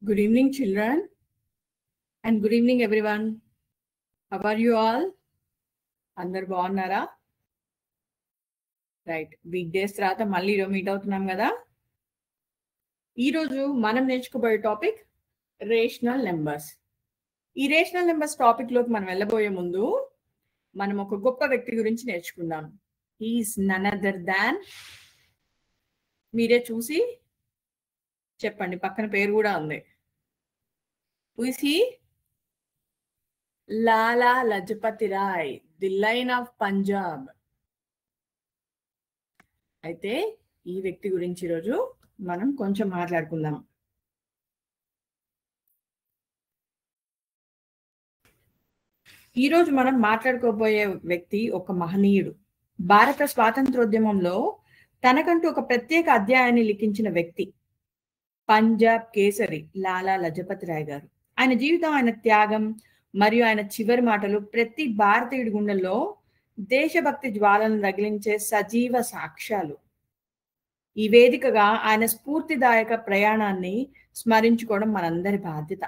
Good evening, children, and good evening, everyone. How are you all? Andaru bagunnara? Right. Week days tarvata malli meet avutunnam kada. Ee roju manam నేర్చుకోబోయే topic rational numbers. ఈ rational numbers topic లోకి మనం వెళ్ళబోయే ముందు మనం ఒక గొప్ప వ్యక్తి గురించి నేర్చుకుందాం. He is none other than, మీరే చూసి చెప్పండి, పక్కన పేరు కూడా ఉంది. Who is he? Lala Lajpat Rai, the lion of Punjab. అయితే ఈ వ్యక్తి గురించి ఈరోజు మనం కొంచెం మాట్లాడుకుందాం. ఈరోజు మనం మాట్లాడుకోబోయే వ్యక్తి ఒక మహనీయుడు. భారత స్వాతంత్రోద్యమంలో తనకంటూ ఒక ప్రత్యేక అధ్యాయాన్ని లిఖించిన వ్యక్తి పంజాబ్ కేసరి లాలా లజపతి రాయ్ గారు. ఆయన జీవితం, ఆయన త్యాగం మరియు ఆయన చివరి మాటలు ప్రతి భారతీయుడి గుండెల్లో దేశభక్తి జ్వాలను రగిలించే సజీవ సాక్ష్యాలు. ఈ వేదికగా ఆయన స్ఫూర్తిదాయక ప్రయాణాన్ని స్మరించుకోవడం మనందరి బాధ్యత.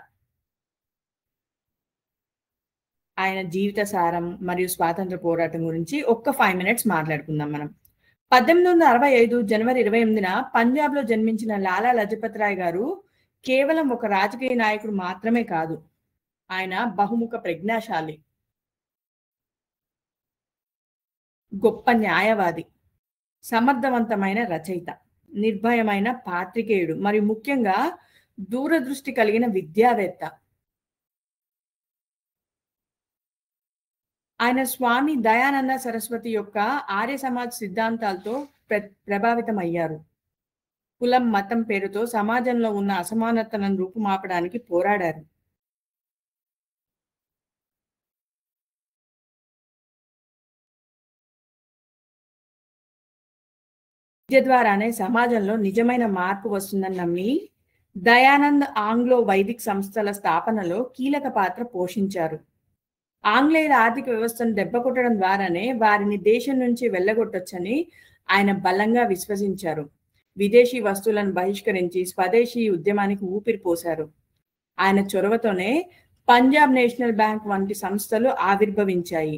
ఆయన జీవిత సారం మరియు స్వాతంత్ర పోరాటం గురించి ఒక్క 5 minutes మాట్లాడుకుందాం మనం. 1865 జనవరి 28న పంజాబ్ లో జన్మించిన లాలా లజపతి రాయ్ గారు కేవలం ఒక రాజకీయ నాయకుడు మాత్రమే కాదు, ఆయన బహుముఖ ప్రజ్ఞాశాలి, గొప్ప న్యాయవాది, సమర్థవంతమైన రచయిత, నిర్భయమైన పాత్రికేయుడు మరియు ముఖ్యంగా దూరదృష్టి కలిగిన విద్యావేత్త. ఆయన స్వామి దయానంద సరస్వతి యొక్క ఆర్య సమాజ్ సిద్ధాంతాలతో ప్రభావితం అయ్యారు. కులం, మతం పేరుతో సమాజంలో ఉన్న అసమానతలను రూపుమాపడానికి పోరాడారు. విద్య ద్వారానే సమాజంలో నిజమైన మార్పు వస్తుందని నమ్మి దయానంద్ ఆంగ్లో వైదిక్ సంస్థల స్థాపనలో కీలక పాత్ర పోషించారు. ఆంగ్లేయుల ఆర్థిక వ్యవస్థను దెబ్బకొట్టడం ద్వారానే వారిని దేశం నుంచి వెళ్ళగొట్టొచ్చని ఆయన బలంగా విశ్వసించారు. విదేశీ వస్తువులను బహిష్కరించి స్వదేశీ ఉద్యమానికి ఊపిరి పోశారు. ఆయన చొరవతోనే పంజాబ్ నేషనల్ బ్యాంక్ వంటి సంస్థలు ఆవిర్భవించాయి.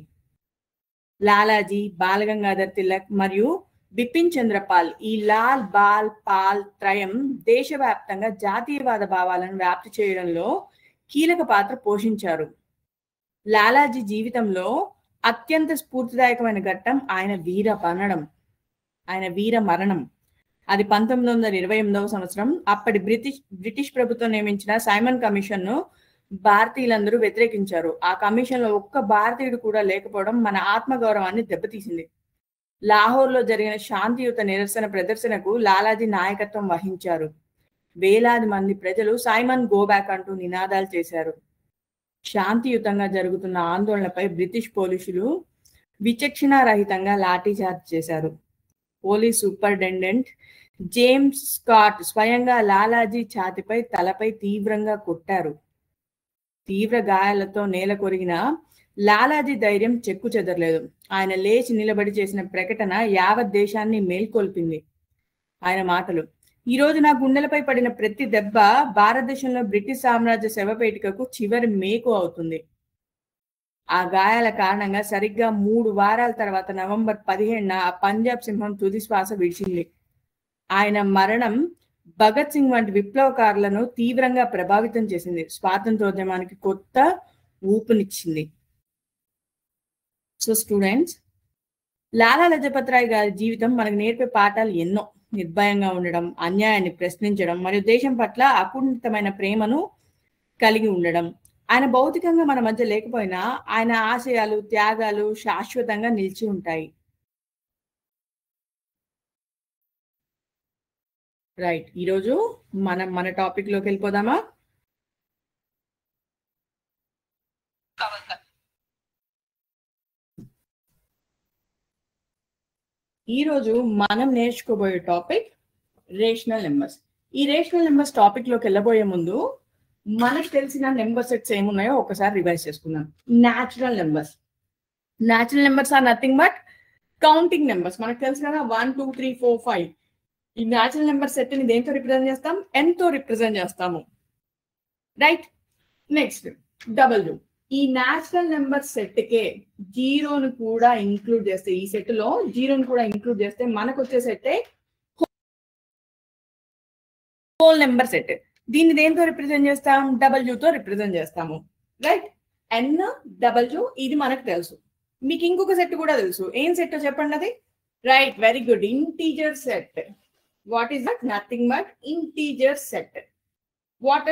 లాలాజీ, బాలగంగాధర్ తిలక్ మరియు బిపిన్ చంద్రపాల్, ఈ లాల్ బాల్ పాల్ త్రయం దేశవ్యాప్తంగా జాతీయవాద భావాలను వ్యాప్తి చేయడంలో కీలక పాత్ర పోషించారు. లాలాజీ జీవితంలో అత్యంత స్ఫూర్తిదాయకమైన ఘట్టం ఆయన వీర మరణం. అది 1928వ సంవత్సరం. అప్పటి బ్రిటిష్ ప్రభుత్వం నియమించిన సైమన్ కమిషన్ ను భారతీయులందరూ వ్యతిరేకించారు. ఆ కమిషన్ లో ఒక్క భారతీయుడు కూడా లేకపోవడం మన ఆత్మగౌరవాన్ని దెబ్బతీసింది. లాహోర్ లో జరిగిన శాంతియుత నిరసన ప్రదర్శనకు లాలాజీ నాయకత్వం వహించారు. వేలాది మంది ప్రజలు సైమన్ గో బ్యాక్ అంటూ నినాదాలు చేశారు. శాంతియుతంగా జరుగుతున్న ఆందోళనపై బ్రిటిష్ పోలీసులు విచక్షణారహితంగా లాఠీచార్జ్ చేశారు. పోలీస్ సూపరింటెండెంట్ జేమ్స్ స్కాట్ స్వయంగా లాలాజీ ఛాతిపై, తలపై తీవ్రంగా కొట్టారు. తీవ్ర గాయాలతో నేల కొరిగిన లాలాజీ ధైర్యం చెక్కు చెదరలేదు. ఆయన లేచి నిలబడి చేసిన ప్రకటన యావత్ దేశాన్ని మేల్కొల్పింది. ఆయన మాటలు: ఈ రోజు నా గుండెలపై పడిన ప్రతి దెబ్బ భారతదేశంలో బ్రిటిష్ సామ్రాజ్య శవపేటికకు చివరి మేకు అవుతుంది. ఆ గాయాల కారణంగా సరిగ్గా 3 వారాల తర్వాత నవంబర్ 15న ఆ పంజాబ్ సింహం తుది శ్వాస విడిచింది. ఆయన మరణం భగత్ సింగ్ వంటి విప్లవకారులను తీవ్రంగా ప్రభావితం చేసింది. స్వాతంత్రోద్యమానికి కొత్త ఊపునిచ్చింది. సో స్టూడెంట్స్, లాలా లజపతి రాయ్ గారి జీవితం మనకు నేర్పే పాఠాలు ఎన్నో. నిర్భయంగా ఉండడం, అన్యాయాన్ని ప్రశ్నించడం మరియు దేశం పట్ల అకుంఠితమైన ప్రేమను కలిగి ఉండడం. ఆయన భౌతికంగా మన మధ్య లేకపోయినా ఆయన ఆశయాలు, త్యాగాలు శాశ్వతంగా నిలిచి ఉంటాయి. రైట్, ఈరోజు మనం మన టాపిక్ లోకి వెళ్ళిపోదామా? ఈరోజు మనం నేర్చుకోబోయే టాపిక్ రేషనల్ నెంబర్స్. ఈ రేషనల్ నెంబర్స్ టాపిక్ లోకి వెళ్ళబోయే ముందు మనకు తెలిసిన నెంబర్ సెట్స్ ఏమున్నాయో ఒకసారి రివైజ్ చేసుకుందాం. Natural numbers. Natural numbers are nothing but counting numbers. మనకు తెలుసు కదా 1 2 3 4 5. ఈ న్యాచురల్ నెంబర్ సెట్ ని దేంతో రిప్రజెంట్ చేస్తాం? n తో రిప్రజెంట్ చేస్తాము, రైట్? Next W. ఈ న్యాచురల్ నెంబర్ సెట్ కే జీరోను కూడా ఇంక్లూడ్ చేస్తే, ఈ సెట్ లో జీరోను కూడా ఇంక్లూడ్ చేస్తే మనకు వచ్చే సెట్టే హోల్ నెంబర్ సెట్. దీన్ని దేంతో రిప్రజెంట్ చేస్తాం? డబ్ల్యూ తో రిప్రజెంట్ చేస్తాము, రైట్? ఎన్ డబ్ల్యూ ఇది మనకు తెలుసు. మీకు ఇంకొక సెట్ కూడా తెలుసు. ఏం సెట్ చెప్పండి అది? Right, very good, integer set. What is that? Nothing but integer set. What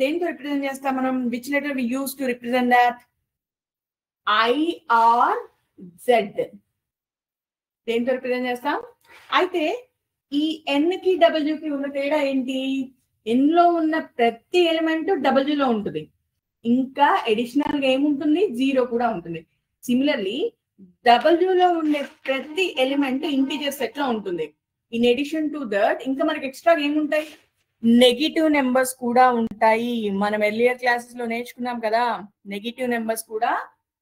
దేంతో రిప్రజెంట్ చేస్తాం మనం? Which letter we use to represent that? I or Z. దేంతో రిప్రజెంట్ చేస్తాం? అయితే ఈ ఎన్ కి డబ్ల్యూ కి ఉన్న తేడా ఏంటి? ఎన్ లో ఉన్న ప్రతి ఎలిమెంట్ డబ్ల్యూ లో ఉంటుంది, ఇంకా అడిషనల్ గా ఏముంటుంది? జీరో కూడా ఉంటుంది. సిమిలర్లీ డబ్ల్యూ లో ఉండే ప్రతి ఎలిమెంట్ ఇంటీజర్ సెట్ లో ఉంటుంది. ఇన్ ఎడిషన్ టు దట్ ఇంకా మనకి ఎక్స్ట్రా ఏముంటాయి? నెగిటివ్ నెంబర్స్ కూడా ఉంటాయి. మనం ఎర్లియర్ క్లాసెస్ లో నేర్చుకున్నాం కదా, నెగిటివ్ నెంబర్స్ కూడా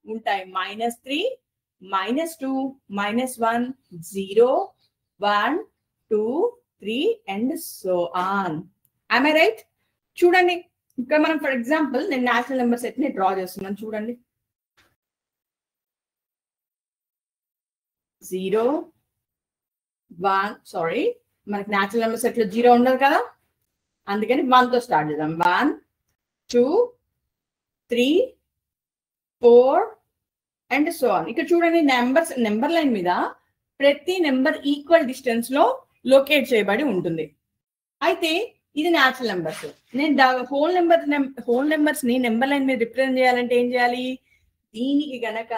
ఉంటాయి. -3, -2, -1, 0, 1, 2, 3 and so on. am I right? చూడండి, ఇక్కడ మనం ఫర్ ఎగ్జాంపుల్ నేను న్యాచురల్ నెంబర్ సెట్ ని డ్రా చేస్తున్నాను. చూడండి, 0 1, సారీ మనకి న్యాచురల్ నెంబర్ సెట్ లో 0 ఉండదు కదా, అందుకని 1 తో స్టార్ట్ చేద్దాం. 1 2 3 4 అండ్ సో ఆన్. ఇక్కడ చూడండి, నెంబర్ లైన్ మీద ప్రతి నెంబర్ ఈక్వల్ డిస్టెన్స్ లో లొకేట్ చేయబడి ఉంటుంది. అయితే ఇది న్యాచురల్ నెంబర్స్. నేను హోల్ నెంబర్స్ ని నెంబర్ లైన్ మీద రిప్రజెంట్ చేయాలంటే ఏం చేయాలి? దీనికి గనక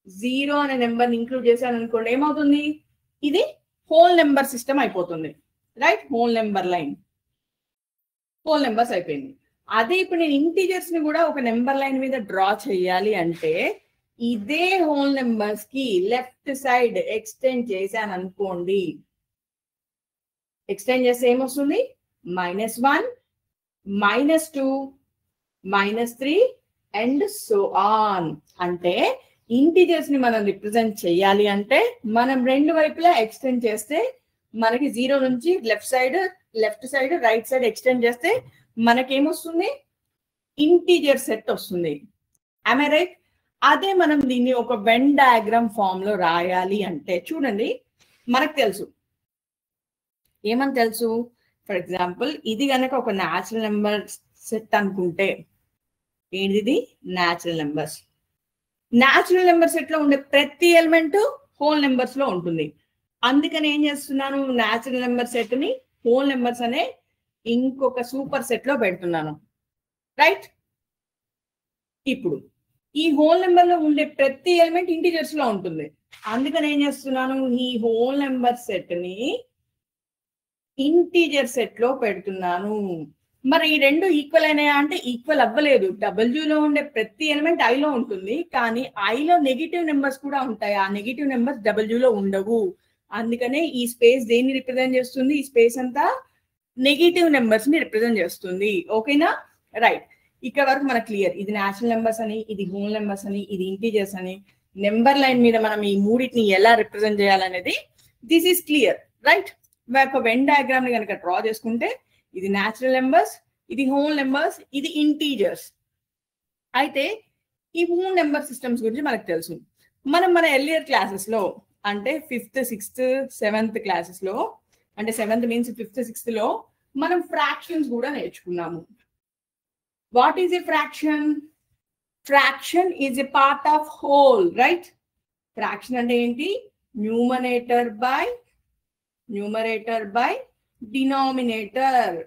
0 అనే నెంబర్ ని ఇంక్లూడ్ చేశాను అనుకోండి, ఏమవుతుంది? ఇది హోల్ నెంబర్ సిస్టమ్ అయిపోతుంది, right? Whole number line, whole numbers అయిపోయింది. అదే ఇప్పుడు నేను ఇంటీజర్స్ ని కూడా ఒక నెంబర్ లైన్ మీద డ్రా చేయాలి అంటే ఇదే హోల్ నెంబర్స్ కి లెఫ్ట్ సైడ్ ఎక్స్టెండ్ చేశాను అనుకోండి, ఎక్స్టెండ్ చేస్తే ఏమొస్తుంది? -1, -2, -3 అండ్ సో ఆన్. అంటే ఇంటీజర్స్ ని మనం రిప్రజెంట్ చేయాలి అంటే మనం రెండు వైపులా ఎక్స్టెండ్ చేస్తే మనకి 0 నుంచి left side right side extend చేస్తే మనకేమొస్తుంది? ఇంటీజర్ సెట్ వస్తుంది. am I right? అదే మనం దీన్ని ఒక వెన్ డయాగ్రామ్ ఫామ్ లో రాయాలి అంటే చూడండి, మనకు తెలుసు, ఏమని తెలుసు? ఫర్ ఎగ్జాంపుల్ ఇది కనుక ఒక న్యాచురల్ నెంబర్ సెట్ అనుకుంటే, ఏంటిది? Natural numbers. Natural number set లో ఉండే ప్రతి ఎలిమెంట్ హోల్ నెంబర్స్ లో ఉంటుంది. అందుకని ఏం చేస్తున్నాను? న్యాచురల్ నెంబర్ సెట్ ని హోల్ నెంబర్స్ అనే ఇంకొక సూపర్ సెట్ లో పెడుతున్నాను, రైట్? ఇప్పుడు ఈ హోల్ నెంబర్ లో ఉండే ప్రతి ఎలిమెంట్ ఇంటీజర్స్ లో ఉంటుంది. అందుకని ఏం చేస్తున్నాను? ఈ హోల్ నెంబర్ సెట్ ని ఇంటీజర్ సెట్ లో పెడుతున్నాను. మరి ఈ రెండు ఈక్వల్ అయినాయా అంటే ఈక్వల్ అవ్వలేదు. డబ్ల్యూ లో ఉండే ప్రతి ఎలిమెంట్ ఐ లో ఉంటుంది, కానీ ఐ లో నెగిటివ్ నెంబర్స్ కూడా ఉంటాయి. ఆ నెగిటివ్ నెంబర్స్ డబ్ల్యూ లో ఉండవు. అందుకనే ఈ స్పేస్ దేన్ని రిప్రజెంట్ చేస్తుంది? ఈ స్పేస్ అంతా నెగిటివ్ నెంబర్స్ ని రిప్రజెంట్ చేస్తుంది. ఓకేనా? రైట్, ఇక్కడ వరకు మనకు క్లియర్. ఇది న్యాచురల్ నెంబర్స్ అని, ఇది హోల్ నెంబర్స్ అని, ఇది ఇంటీజర్స్ అని. నెంబర్ లైన్ మీద మనం ఈ మూడింటిని ఎలా రిప్రజెంట్ చేయాలనేది దిస్ ఈస్ క్లియర్, రైట్? ఒక వెన్ డయాగ్రామ్ ని కనుక డ్రా చేసుకుంటే ఇది న్యాచురల్ నెంబర్స్, ఇది హోల్ నెంబర్స్, ఇది ఇంటీజర్స్. అయితే ఈ హోల్ నెంబర్ సిస్టమ్స్ గురించి మనకు తెలుసు. మన ఎర్లియర్ క్లాసెస్ లో అంటే 5th 6th 7th క్లాసెస్ లో, అంటే 7th మీన్స్ 5th 6th లో మనం ఫ్రాక్షన్స్ కూడా నేర్చుకున్నాము. What is a fraction? Fraction is a part of whole, right? Fraction అంటే ఏంటి? Numerator by denominator.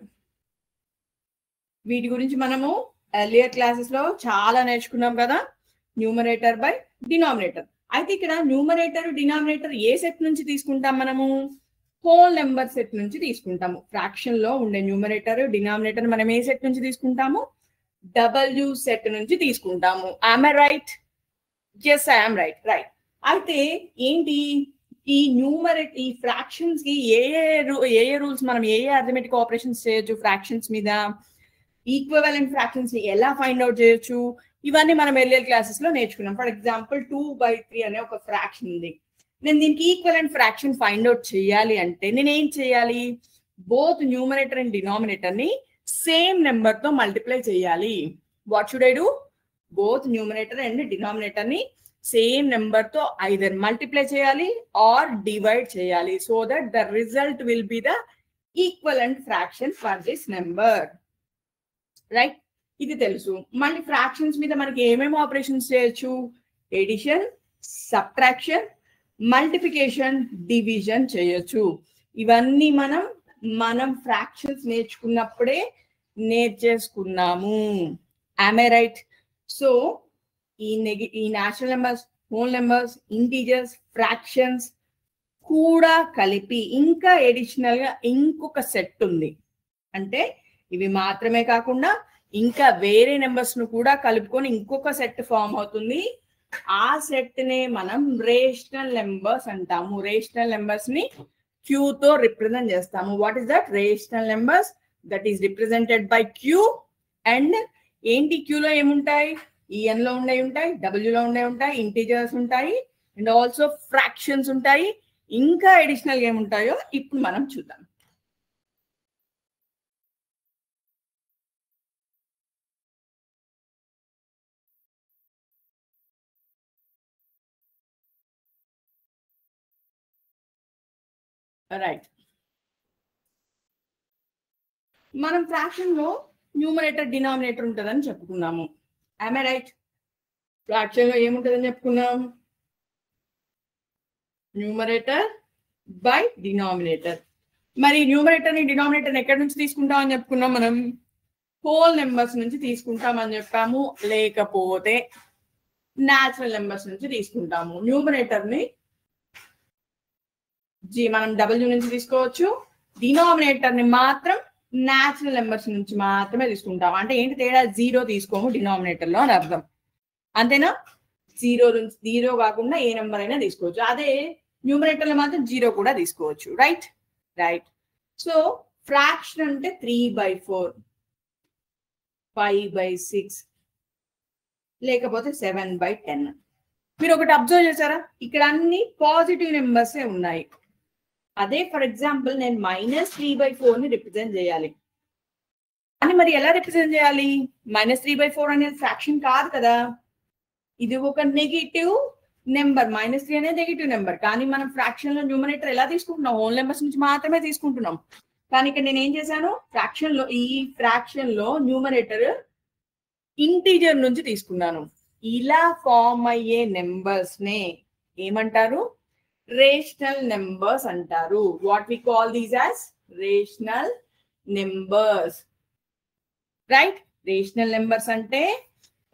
వీటి గురించి మనము ఎర్లియర్ క్లాసెస్ లో చాలా నేర్చుకున్నాం కదా, న్యూమరేటర్ బై డినామినేటర్. అయితే ఇక్కడ న్యూమరేటర్ డినామినేటర్ ఏ సెట్ నుంచి తీసుకుంటాం? మనము హోల్ నెంబర్ సెట్ నుంచి తీసుకుంటాము. ఫ్రాక్షన్ లో ఉండే న్యూమరేటర్ డినామినేటర్ మనం ఏ సెట్ నుంచి తీసుకుంటాము? డబ్ల్యూ సెట్ నుంచి తీసుకుంటాము. am I right? yes I am right. Right. అయితే ఏంటి ఈ ఈ ఫ్రాక్షన్స్ కి ఏ రూల్స్, మనం ఏ అర్థమెటిక్ ఆపరేషన్స్ చేయొచ్చు ఫ్రాక్షన్స్ మీద? ఈక్వివలెంట్ ఫ్రాక్షన్స్ ని ఎలా ఫైండ్ అవుట్ చేయొచ్చు? ఇవన్నీ మనం ఎర్లియర్ క్లాసెస్ లో నేర్చుకున్నాం. ఫర్ ఎగ్జాంపుల్ 2/3 అనే ఒక ఫ్రాక్షన్ ఉంది. నేను దీనికి ఈక్వలెంట్ ఫ్రాక్షన్ ఫైండ్ అవుట్ చేయాలి అంటే నేను ఏం చేయాలి? బోత్ న్యూమరేటర్ అండ్ డినామినేటర్ ని సేమ్ నెంబర్ తో మల్టిప్లై చేయాలి. What should I do? Both numerator and denominator ని సేమ్ నెంబర్ తో ఐదర్ మల్టిప్లై చేయాలి ఆర్ డివైడ్ చేయాలి, so that the result will be the equivalent fraction for this number. Right, ఇది తెలుసు. మళ్ళీ ఫ్రాక్షన్స్ మీద మనకి ఏమేమి ఆపరేషన్స్ చేయొచ్చు? ఎడిషన్, సబ్ట్రాక్షన్, మల్టిప్లికేషన్, డివిజన్ చేయొచ్చు. ఇవన్నీ మనం ఫ్రాక్షన్స్ నేర్చుకున్నప్పుడే నేర్చేసుకున్నాము. Am I right? సో ఈ natural numbers, whole numbers, integers, fractions కూడా కలిపి ఇంకా ఎడిషనల్ గా ఇంకొక సెట్ ఉంది. అంటే ఇవి మాత్రమే కాకుండా ఇంకా వేరే నెంబర్స్ ను కూడా కలుపుకొని ఇంకొక సెట్ ఫామ్ అవుతుంది. ఆ సెట్ నే మనం రేషనల్ నెంబర్స్ అంటాము. రేషనల్ నెంబర్స్ ని క్యూ తో రిప్రజెంట్ చేస్తాము. What is that? Rational numbers that is represented by Q. And ఏంటి క్యూలో ఏముంటాయి? ఈఎన్ లో ఉంటాయి, డబ్ల్యూ లో ఉంటాయి, ఇంటీజర్స్ ఉంటాయి, అండ్ ఆల్సో ఫ్రాక్షన్స్ ఉంటాయి. ఇంకా అడిషనల్ ఏముంటాయో ఇప్పుడు మనం చూద్దాం. రైట్, మనం ఫ్రాక్షన్ లో న్యూమరేటర్ డినామినేటర్ ఉంటుందని చెప్పుకున్నాము. Am I right? ఫ్రాక్షన్ లో ఏముంటుందని చెప్పుకున్నాం? Numerator by denominator. మరి న్యూమరేటర్ ని డినామినేటర్ ఎక్కడి నుంచి తీసుకుంటాం అని చెప్పుకున్నాం? మనం హోల్ నెంబర్స్ నుంచి తీసుకుంటామని చెప్పాము, లేకపోతే న్యాచురల్ నెంబర్స్ నుంచి తీసుకుంటాము. న్యూమరేటర్ ని మనం డబ్ల్యూ నుంచి తీసుకోవచ్చు, డినామినేటర్ ని మాత్రం న్యాచురల్ నెంబర్స్ నుంచి మాత్రమే తీసుకుంటాం. అంటే ఏంటి తేడా? 0 తీసుకోము డినామినేటర్ లో అని అర్థం. అంతేనా? 0 కాకుండా ఏ నెంబర్ అయినా తీసుకోవచ్చు. అదే న్యూమరేటర్ లో మాత్రం 0 కూడా తీసుకోవచ్చు. Right right. సో ఫ్రాక్షన్ అంటే 3/4, 5/6, లేకపోతే 7/10. మీరు ఒకటి అబ్జర్వ్ చేశారా? ఇక్కడ అన్ని పాజిటివ్ నెంబర్సే ఉన్నాయి. అదే ఫర్ ఎగ్జాంపుల్ నేను -3/4 ని రిప్రజెంట్ చేయాలి. అని మరి ఎలా రిప్రజెంట్ చేయాలి? -3/4 అనేది ఫ్రాక్షన్ కాదు కదా, ఇది ఒక నెగిటివ్ నెంబర్. -3 అనేది నెగిటివ్ నెంబర్. కానీ మనం ఫ్రాక్షన్ లో న్యూమరేటర్ ఎలా తీసుకుంటున్నాం? హోల్ నెంబర్స్ నుంచి మాత్రమే తీసుకుంటున్నాం. కానీ ఇక్కడ నేను ఏం చేశాను? ఈ ఫ్రాక్షన్ లో న్యూమరేటర్ ఇంటీజర్ నుంచి తీసుకున్నాను. ఇలా ఫామ్ అయ్యే నెంబర్స్ నే ఏమంటారు? రేషనల్ నెంబర్స్ అంటారు. What we call these as rational numbers. Right, rational numbers అంటే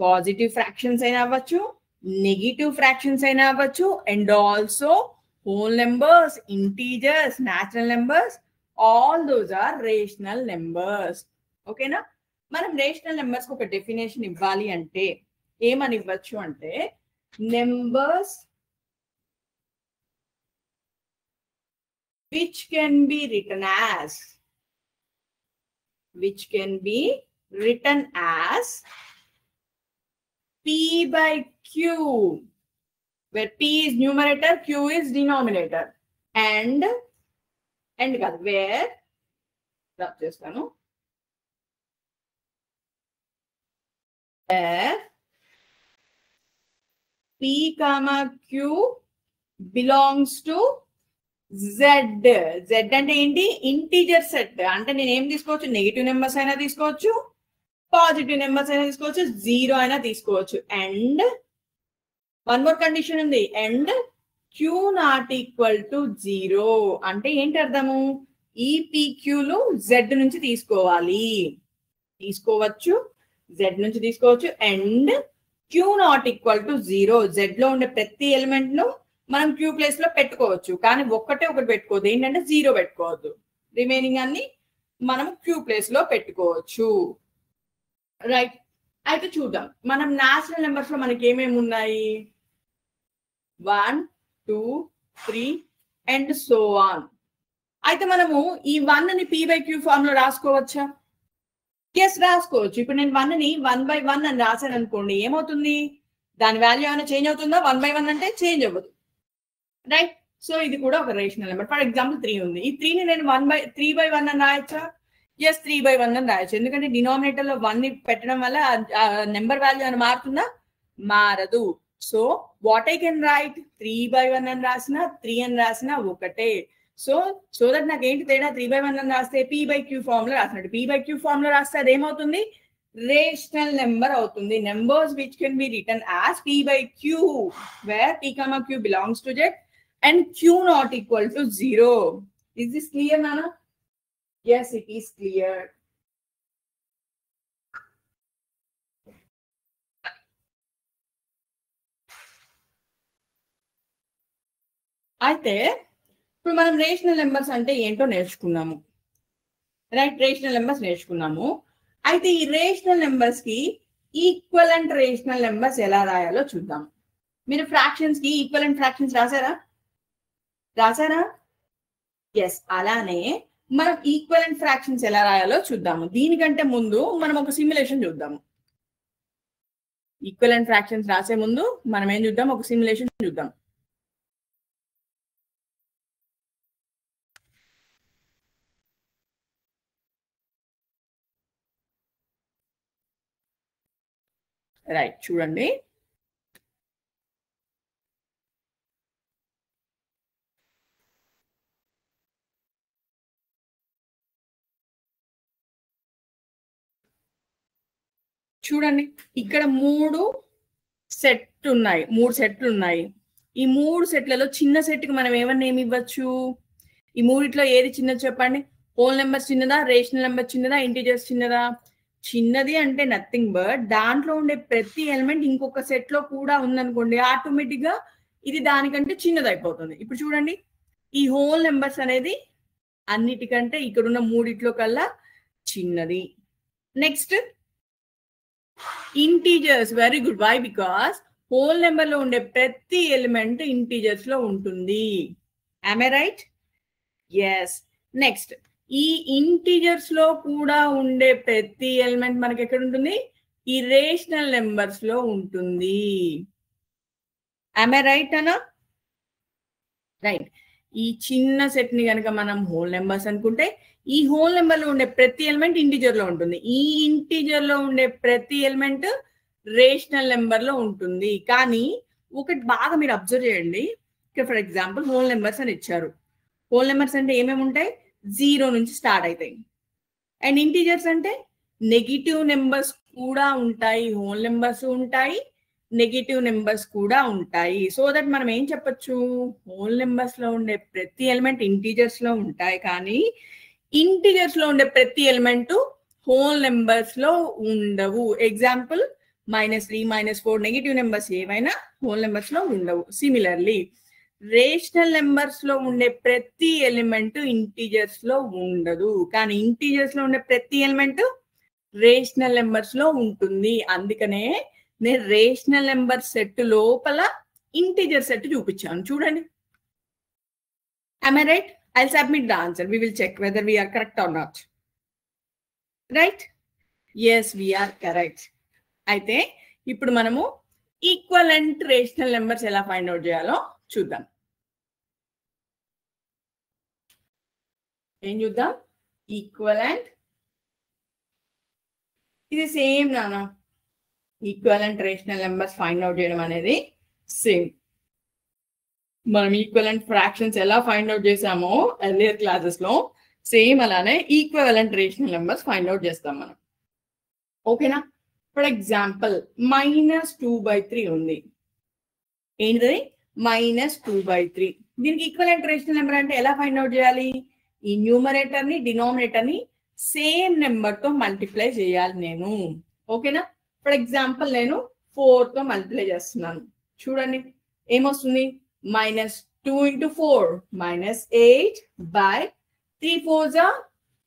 పాజిటివ్ ఫ్రాక్షన్స్ అయినా అవ్వచ్చు, నెగిటివ్ ఫ్రాక్షన్స్ అయినా అవ్వచ్చు, and also whole numbers, integers, natural numbers, all those are rational numbers. ఓకేనా? మనం రేషనల్ నెంబర్స్ ఒక డెఫినేషన్ ఇవ్వాలి అంటే ఏమని ఇవ్వచ్చు అంటే, numbers which can be written as P by Q, where P is numerator, Q is denominator, and కాదు, where rub చేస్తాను, where P, Q belongs to Z. Z అంటే ఏంటి? Integer set. అంటే నేను ఏం తీసుకోవచ్చు? నెగిటివ్ నెంబర్స్ అయినా తీసుకోవచ్చు, పాజిటివ్ నెంబర్స్ అయినా తీసుకోవచ్చు, 0 అయినా తీసుకోవచ్చు. అండ్ వన్ మోర్ కండిషన్ ఉంది, and Q not equal to 0. అంటే ఏంటి అర్థము? ఈ PQలు Z నుంచి తీసుకోవచ్చు, Z నుంచి తీసుకోవచ్చు. And Q not equal to 0. Z లో ఉండే ప్రతి ఎలిమెంట్ ను మనం క్యూ ప్లేస్ లో పెట్టుకోవచ్చు, కానీ ఒకటి పెట్టుకోవద్దు. ఏంటంటే 0 పెట్టుకోవద్దు. రిమైనింగ్ అన్ని మనం క్యూ ప్లేస్ లో పెట్టుకోవచ్చు. రైట్, అయితే చూద్దాం. మనం నేచురల్ నెంబర్స్ లో మనకి ఏమేమి ఉన్నాయి? 1, 2, 3 అండ్ సో ఆన్. అయితే మనము ఈ 1 ని P/Q ఫామ్ లో రాసుకోవచ్చా? ఎస్ రాసుకోవచ్చు. ఇప్పుడు నేను 1 ని 1/1 అని రాశాను అనుకోండి, ఏమవుతుంది? దాని వాల్యూ ఏమైనా చేంజ్ అవుతుందా? 1/1 అంటే చేంజ్ అవ్వదు, రైట్? సో ఇది కూడా ఒక రేషనల్ నెంబర్. ఫర్ ఎగ్జాంపుల్ 3 ఉంది. ఈ 3 ని నేను 3/1 అని రాయొచ్చా? ఎస్ 3/1 అని రాయొచ్చు. ఎందుకంటే డినామినేటర్ లో 1 ని పెట్టడం వల్ల నెంబర్ వాల్యూ అని మారుతుందా? మారదు. So what I can write? 3/1 అని రాసిన 3 అని రాసిన ఒకటే. సో దట్ నాకు ఏంటి తేడా? 3/1 అని రాస్తే p/q ఫార్మ్ లో రాసినట్టు. p/q ఫార్మ్ లో రాస్తే అదేమవుతుంది? రేషనల్ నెంబర్ అవుతుంది. Numbers which can be written as p/q where p, q belongs to z and q not equal to 0. Is this clear, Nana? Yes, it is clear. అయితే ఇప్పుడు మనం rational numbers అంటే ఏంటో నేర్చుకున్నాము, రైట్? రేషనల్ నెంబర్స్ నేర్చుకున్నాము. అయితే ఈ rational numbers కి ఈక్వలెంట్ రేషనల్ నెంబర్స్ ఎలా రాయాలో చూద్దాం. మీరు ఫ్రాక్షన్స్ కి ఈక్వలెంట్ ఫ్రాక్షన్స్ రాసారా? ఎస్. అలానే మనం ఈక్వలెంట్ ఫ్రాక్షన్స్ ఎలా రాయాలో చూద్దాము. దీనికంటే ముందు మనం ఒక సిమ్యులేషన్ చూద్దాము. ఈక్వలెంట్ ఫ్రాక్షన్స్ రాసే ముందు మనం ఏం చూద్దాం? ఒక సిమ్యులేషన్ చూద్దాం. రైట్, చూడండి. చూడండి, ఇక్కడ 3 సెట్లు ఉన్నాయి. ఈ 3 సెట్లలో చిన్న సెట్ కి మనం ఏమన్నా ఏమి ఇవ్వచ్చు? ఈ మూడిట్లో ఏది చిన్నది చెప్పండి? హోల్ నెంబర్ చిన్నదా, రేషనల్ నెంబర్ చిన్నదా, ఇంటీజర్స్ చిన్నదా? చిన్నది అంటే నథింగ్ బట్ దాంట్లో ఉండే ప్రతి ఎలిమెంట్ ఇంకొక సెట్ లో కూడా ఉందనుకోండి, ఆటోమేటిక్ గా ఇది దానికంటే చిన్నది అయిపోతుంది. ఇప్పుడు చూడండి, ఈ హోల్ నెంబర్స్ అనేది అన్నిటికంటే ఇక్కడున్న మూడిట్లో కల్లా చిన్నది. Next integers. Very good. Why? Because whole number లో ఉండే ప్రతి ఎలిమెంట్ ఇంటీజర్స్ లో ఉంటుంది. am I right? Yes. Next ఈ ఇంటీజర్స్ లో కూడా ఉండే ప్రతి ఎలిమెంట్ మనకి ఎక్కడ ఉంటుంది? ఈ రేషనల్ నెంబర్స్ లో ఉంటుంది. am I right అనా? రైట్. ఈ చిన్న సెట్ ని కనుక మనం హోల్ నెంబర్స్ అనుకుంటే, ఈ హోల్ నెంబర్ లో ఉండే ప్రతి ఎలిమెంట్ ఇంటీజర్ లో ఉంటుంది. ఈ ఇంటీజర్ లో ఉండే ప్రతి ఎలిమెంట్ రేషనల్ నెంబర్ లో ఉంటుంది. కానీ ఒకటి బాగా మీరు అబ్జర్వ్ చేయండి. ఇక్కడ ఫర్ ఎగ్జాంపుల్ హోల్ నెంబర్స్ అని ఇచ్చారు. హోల్ నెంబర్స్ అంటే ఏమేమి ఉంటాయి? 0 నుంచి స్టార్ట్ అవుతాయి. అండ్ ఇంటీజర్స్ అంటే నెగిటివ్ నెంబర్స్ కూడా ఉంటాయి, హోల్ నెంబర్స్ ఉంటాయి, నెగిటివ్ నెంబర్స్ కూడా ఉంటాయి. సో దట్ మనం ఏం చెప్పొచ్చు? హోల్ నెంబర్స్ లో ఉండే ప్రతి ఎలిమెంట్ ఇంటీజర్స్ లో ఉంటాయి, కానీ ఇంటీజర్స్ లో ఉండే ప్రతి ఎలిమెంట్ హోల్ నెంబర్స్ లో ఉండవు. ఎగ్జాంపుల్ -3, -4 నెగిటివ్ నెంబర్స్ ఏవైనా హోల్ నెంబర్స్ లో ఉండవు. సిమిలర్లీ రేషనల్ నెంబర్స్ లో ఉండే ప్రతి ఎలిమెంట్ ఇంటీజర్స్ లో ఉండదు, కానీ ఇంటీజర్స్ లో ఉండే ప్రతి ఎలిమెంట్ రేషనల్ నెంబర్స్ లో ఉంటుంది. అందుకనే నేను రేషనల్ నెంబర్ సెట్ లోపల ఇంటీజర్ సెట్ చూపించాను. చూడండి. am I right? I'll submit the answer. We will check whether we are correct or not. Right? Yes, we are correct. అయితే ఇప్పుడు మనము ఈక్వలెంట్ రేషనల్ నెంబర్స్ ఎలా ఫైండ్ అవుట్ చేయాలో చూద్దాం. ఏం చూద్దాం? ఈక్వలెంట్. ఇది సేమ్ నానా. Equivalent rational numbers find out చేయడం అనేది సేమ్. మనం ఈక్వలెంట్ ఫ్రాక్షన్స్ ఎలా ఫైండ్ అవుట్ చేసామో ఎర్లియర్ క్లాసెస్ లో, సేమ్ అలానే equivalent rational numbers find out చేస్తాం మనం. ఓకేనా? ఫర్ ఎగ్జాంపుల్ -2/3 ఉంది. ఏంటిది? -2/3. దీనికి ఈక్వలెంట్ రేషనల్ నెంబర్ అంటే ఎలా ఫైండ్ అవుట్ చేయాలి? ఈ న్యూమరేటర్ ని డినామినేటర్ ని సేమ్ నెంబర్ తో మల్టిప్లై చేయాలి నేను. ఓకేనా? ఫర్ ఎగ్జాంపుల్ నేను 4 తో మల్టిప్లై చేస్తున్నాను. చూడండి ఏమొస్తుంది? -2 into 4 -8/3 4s are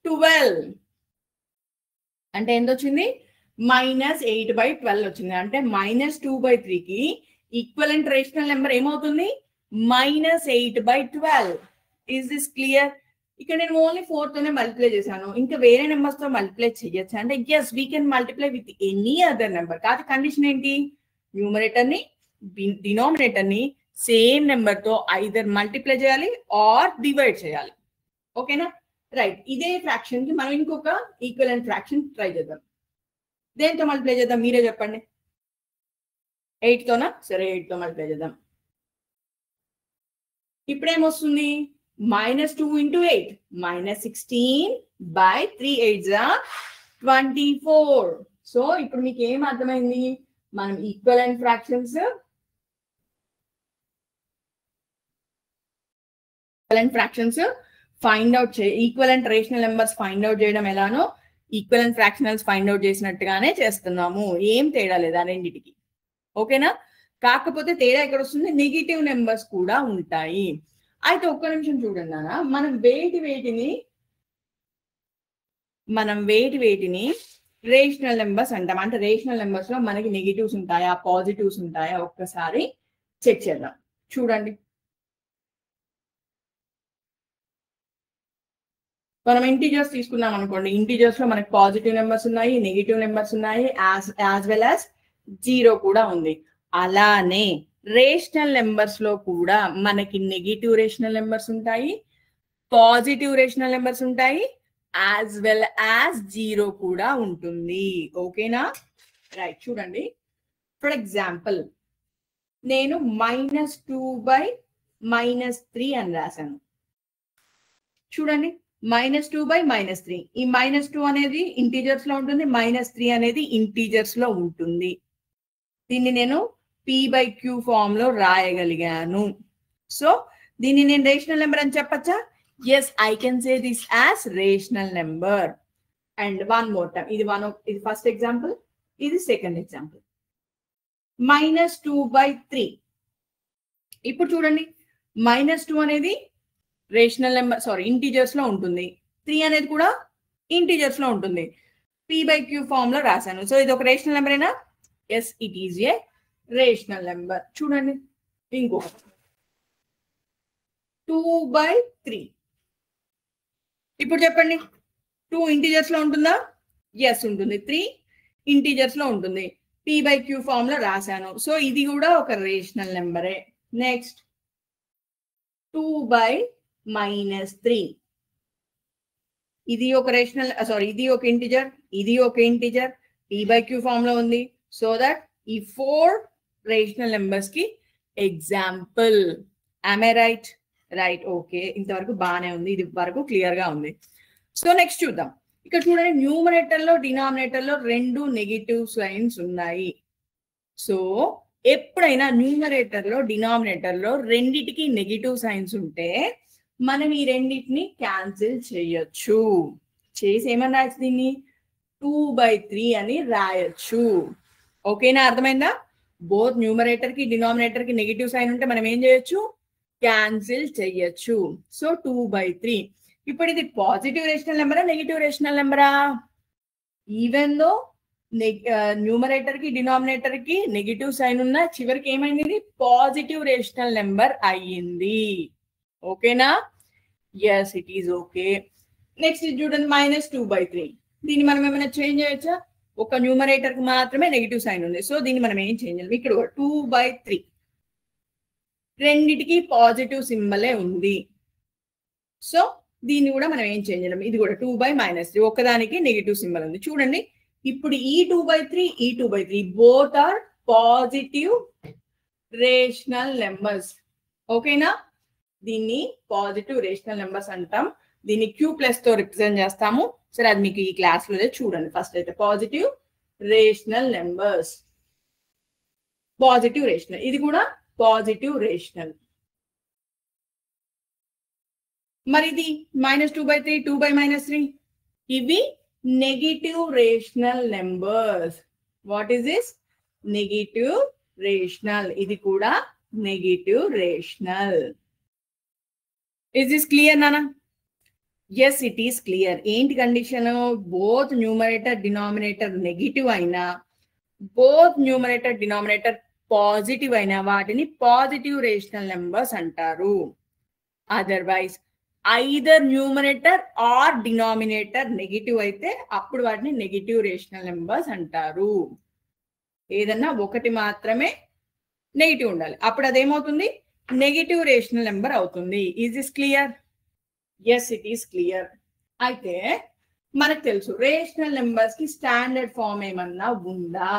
12. అంటే ఎంత వచ్చింది? -8/12 వచ్చింది. అంటే -2/3 కి ఈక్వలెంట్ రేషనల్ నెంబర్ ఏమవుతుంది? -8/12. Is this clear? ఇక్కడ నేను ఓన్లీ 4 తోనే మల్టిప్లై చేశాను. ఇంకా వేరే నెంబర్స్ తో మల్టిప్లై చేయొచ్చు అంటే yes we can multiply with any other number. కాదు కండిషన్ ఏంటి? న్యూమరేటర్ ని డినామినేటర్ ని సేమ్ నెంబర్ తో ఐదర్ మల్టిప్లై చేయాలి ఆర్ డివైడ్ చేయాలి. ఓకేనా? రైట్. ఇదే ఫ్రాక్షన్ కి మనం ఇంకొక ఈక్వలెంట్ ఫ్రాక్షన్ ట్రై చేద్దాం. దేంతో మల్టిప్లై చేద్దాం మీరే చెప్పండి. 8 తోనా? సరే 8 తో మల్టిప్లై చేద్దాం. ఇప్పుడేమొస్తుంది? -2 into 8 -16/3 8s 24. సో ఇప్పుడు మీకు ఏం అర్థమైంది? మనం equivalent fractions find out equivalent rational numbers find out చేయడం ఎలానో ఈక్వలెంట్ ఫ్రాక్షనల్స్ ఫైండ్ అవుట్ చేసినట్టుగానే చేస్తున్నాము. ఏం తేడా లేదా రెండింటికి. ఓకేనా? కాకపోతే తేడా ఎక్కడ వస్తుంది? నెగిటివ్ నెంబర్స్ కూడా ఉంటాయి. అయితే ఒక్క నిమిషం చూడండి నాన్న, మనం వేటిని రేషనల్ నెంబర్స్ అంటాం. అంటే రేషనల్ నెంబర్స్ లో మనకి నెగిటివ్స్ ఉంటాయా పాజిటివ్స్ ఉంటాయా ఒక్కసారి చెక్ చేద్దాం. చూడండి, మనం ఇంటీజర్స్ తీసుకున్నాం అనుకోండి. ఇంటీజర్స్ లో మనకి పాజిటివ్ నెంబర్స్ ఉన్నాయి, నెగిటివ్ నెంబర్స్ ఉన్నాయి, యాజ్ వెల్ యాజ్ 0 కూడా ఉంది. అలానే రేషనల్ నెంబర్స్ లో కూడా మనకి నెగిటివ్ రేషనల్ నెంబర్స్ ఉంటాయి, పాజిటివ్ రేషనల్ నెంబర్స్ ఉంటాయి, యాజ్ వెల్ యాజ్ 0 కూడా ఉంటుంది. ఓకేనా? రైట్. చూడండి, ఫర్ ఎగ్జాంపుల్ నేను -2/-3 అని రాశాను. చూడండి, -2/-3. ఈ -2 అనేది ఇంటీజర్స్ లో ఉంటుంది, -3 అనేది ఇంటీజర్స్ లో ఉంటుంది. దీన్ని నేను p/q ఫామ్ లో రాయగలిగాను. సో దీన్ని నేను రేషనల్ నెంబర్ అని చెప్పచ్చా? Yes, I can say this as rational number. And one more time, ఇది ఫస్ట్ ఎగ్జాంపుల్, ఇది సెకండ్ ఎగ్జాంపుల్. -2/3. ఇప్పుడు చూడండి, -2 అనేది రేషనల్ నెంబర్ ఇంటీజర్స్ లో ఉంటుంది, 3 అనేది కూడా ఇంటీజర్స్ లో ఉంటుంది. p/q ఫామ్ లో రాశాను. సో ఇది ఒక రేషనల్ నెంబరేనా? Yes, it is a rational number. చూడండి, ఇంకో 2/3. ఇప్పుడు చెప్పండి, 2 ఇంటీజర్స్ లో ఉంటుందా? ఎస్ ఉంటుంది. 3 ఇంటీజర్స్ లో ఉంటుంది. p/q ఫామ్ లో రాశాను. సో ఇది కూడా ఒక రేషనల్ నెంబరే. నెక్స్ట్ 2/-3. ఇది ఒక రేషనల్ ఇది ఒక ఇంటీజర్, ఇది ఒక ఇంటీజర్, p/q ఫామ్ లో ఉంది. సో దట్ ఈ 4 రేషనల్ నెంబర్స్ కి example. am I right? Right. Okay, ఇంతవరకు బాగానే ఉంది, ఇది వరకు క్లియర్ గా ఉంది. సో నెక్స్ట్ చూద్దాం. ఇక్కడ చూడండి, న్యూమరేటర్ లో డినామినేటర్ లో 2 నెగిటివ్ సైన్స్ ఉన్నాయి. సో ఎప్పుడైనా న్యూమరేటర్ లో డినామినేటర్ లో రెండిటికి నెగిటివ్ సైన్స్ ఉంటే మనం ఈ రెండింటిని క్యాన్సిల్ చేయొచ్చు. చేసి ఏమని రాయొచ్చు? దీన్ని 2/3 అని రాయొచ్చు. ఓకేనా? అర్థమైందా? బోత్ న్యూమరేటర్ కి డినామినేటర్ కి నెగిటివ్ సైన్ ఉంటే మనం ఏం చేయొచ్చు? క్యాన్సిల్ చేయొచ్చు. సో 2/3. ఇప్పుడు ఇది పాజిటివ్ రేషనల్ నెంబరా నెగిటివ్ రేషనల్ నెంబరా? ఈవెన్ దో న్యూమరేటర్ కి డినామినేటర్ కి నెగిటివ్ సైన్ ఉన్న చివరికి ఏమైంది? ఇది పాజిటివ్ రేషనల్ నెంబర్ అయ్యింది. ఓకేనా? Yes, it is okay. Next చూడండి, -2/3. దీన్ని మనం ఏమైనా చేంజ్ చేయొచ్చా? ఒక న్యూమరేటర్ కి మాత్రమే నెగిటివ్ సైన్ ఉంది. సో దీన్ని మనం ఏం చేంజ్ చేయాలి? ఇక్కడ 2/3 రెండిటికి పాజిటివ్ సింబలే ఉంది. సో దీన్ని కూడా మనం ఏం చేంజ్ చేయాలి? ఇది కూడా 2/-3 ఒక్కదానికి నెగిటివ్ సింబల్ ఉంది. చూడండి, ఇప్పుడు ఈ 2/3 ఈ 2/3 both are positive rational numbers. ఓకేనా? దీన్ని పాజిటివ్ రేషనల్ నెంబర్స్ అంటాం. దీన్ని Q+ తో రిప్రజెంట్ చేస్తాము. సరే, అది మీకు ఈ క్లాస్ లో చూడండి. ఫస్ట్ అయితే positive rational numbers, positive rational, ఇది కూడా పాజిటివ్ రేషనల్. మరి ఇది -2/3 2/-3 ఇవి negative rational numbers. What is this? Negative rational. ఇది కూడా negative rational. Is this clear నానా? Yes, it is clear. ఏంటి condition? Both numerator denominator negative అయినా, బోత్ న్యూమరేటర్ డినామినేటర్ పాజిటివ్ అయినా వాటిని పాజిటివ్ రేషనల్ నెంబర్స్ అంటారు. Otherwise either numerator or denominator negative అయితే అప్పుడు వాటిని నెగిటివ్ రేషనల్ నెంబర్స్ అంటారు. ఏదన్నా ఒకటి మాత్రమే నెగిటివ్ ఉండాలి, అప్పుడు అదేమవుతుంది, నెగిటివ్ రేషనల్ నెంబర్ అవుతుంది. Is this clear? Yes, it is clear. అయితే మనకు తెలుసు రేషనల్ నెంబర్స్ కి స్టాండర్డ్ ఫామ్ ఏమన్నా ఉందా?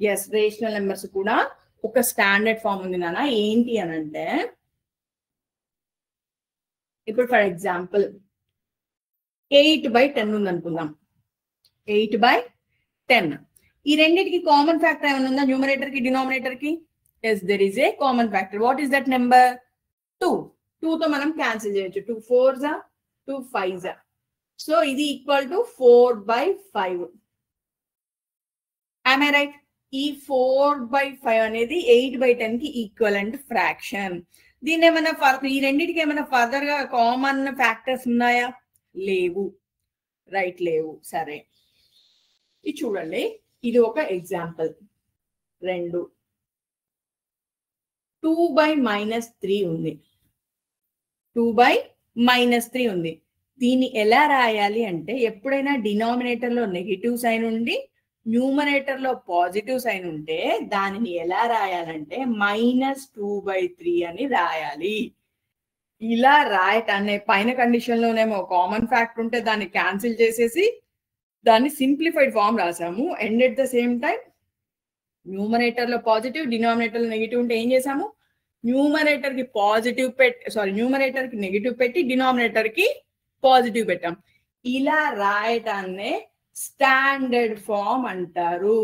ఎస్, రేషనల్ నెంబర్స్ కూడా ఒక స్టాండర్డ్ ఫామ్ ఉంది నాన్న. ఏంటి అని అంటే, ఇప్పుడు ఫర్ ఎగ్జాంపుల్ 8/10 ఉంది అనుకుందాం. 8/10 ఈ రెండింటికి కామన్ ఫ్యాక్టర్ ఏమైనా ఉందా? న్యూమరేటర్ కి డినామినేటర్ కి? Yes, there is a common factor. What is that number? 2. 2 తో మనం క్యాన్సిల్ చేయొచ్చు. 2 4s 2 5s. సో ఇది equal to 4/5. am I right? ఈ 4/5 అనేది 8/10 కి ఈక్వలెంట్ ఫ్రాక్షన్. దీన్ని ఏమైనా ఈ రెండింటికి ఏమైనా ఫర్దర్ గా కామన్ ఫ్యాక్టర్స్ ఉన్నాయా? లేవు. రైట్, లేవు. సరే, ఇది చూడండి, ఇది ఒక ఎగ్జాంపుల్. 2 2/-3 ఉంది. 2/-3 ఉంది. దీన్ని ఎలా రాయాలి అంటే, ఎప్పుడైనా డినామినేటర్ లో నెగిటివ్ సైన్ ఉండి న్యూమరేటర్ లో పాజిటివ్ సైన్ ఉంటే దానిని ఎలా రాయాలంటే -2/3 అని రాయాలి. ఇలా రాయటాన్ని పైన కండిషన్ లోనేమో కామన్ ఫ్యాక్టర్ ఉంటే దాన్ని క్యాన్సిల్ చేసేసి దాన్ని సింప్లిఫైడ్ ఫామ్ రాసాము. And at the same time numerator లో పాజిటివ్, డినామినేటర్ లో నెగిటివ్ ఉంటే ఏం చేసాము, న్యూమరేటర్ కి పాజిటివ్ న్యూమరేటర్ కి నెగిటివ్ పెట్టి డినామినేటర్ కి పాజిటివ్ పెట్టాం. ఇలా రాయటాన్నే స్టాండర్డ్ ఫామ్ అంటారు.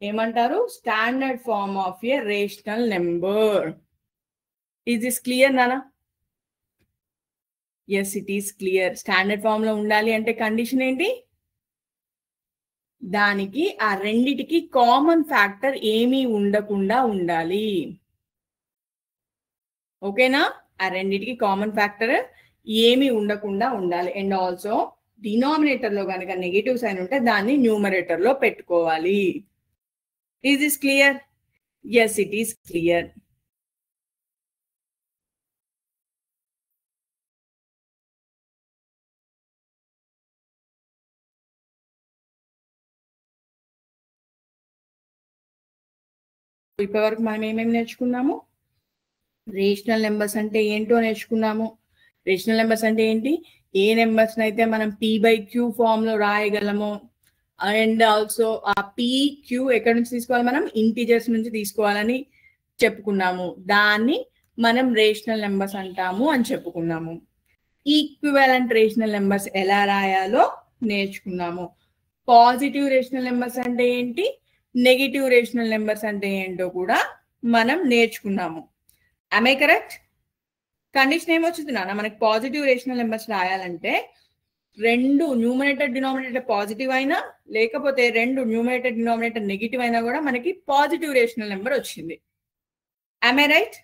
ఏమంటారు? Standard form of a rational number. Is this clear నానా? Yes, it is clear. Standard form లో ఉండాలి అంటే కండిషన్ ఏంటి? దానికి ఆ రెండిటికి కామన్ ఫ్యాక్టర్ ఏమీ ఉండకుండా ఉండాలి. ఓకేనా? ఆ రెండిటికి కామన్ ఫ్యాక్టర్ ఏమీ ఉండకుండా ఉండాలి. అండ్ ఆల్సో డినామినేటర్ లో కనుక నెగిటివ్ సైన్ ఉంటే దాన్ని న్యూమరేటర్ లో పెట్టుకోవాలి. Is this clear? Yes, it is clear. ఇప్పటివరకు మనం ఏమేమి నేర్చుకున్నాము? రేషనల్ నెంబర్స్ అంటే ఏంటో నేర్చుకున్నాము. రేషనల్ నెంబర్స్ అంటే ఏంటి? ఏ నెంబర్స్ అయితే మనం p/q ఫామ్ లో రాయగలము. అండ్ ఆల్సో ఆ p/q ఎక్కడి నుంచి తీసుకోవాలి? మనం ఇంటీజర్స్ నుంచి తీసుకోవాలని చెప్పుకున్నాము. దాన్ని మనం రేషనల్ నెంబర్స్ అంటాము అని చెప్పుకున్నాము. ఈక్వివాలెంట్ రేషనల్ నెంబర్స్ ఎలా రాయాలో నేర్చుకున్నాము. పాజిటివ్ రేషనల్ నెంబర్స్ అంటే ఏంటి, నెగిటివ్ రేషనల్ నెంబర్స్ అంటే ఏంటో కూడా మనం నేర్చుకున్నాము. am I correct? కండిషన్ ఏమొచ్చింది నాన్న, మనకి పాజిటివ్ రేషనల్ నెంబర్స్ రాయాలంటే రెండు న్యూమరేటర్ డినామినేటర్ పాజిటివ్ అయినా లేకపోతే రెండు న్యూమరేటర్ డినామినేటర్ నెగిటివ్ అయినా కూడా మనకి పాజిటివ్ రేషనల్ నెంబర్ వచ్చింది. am I right?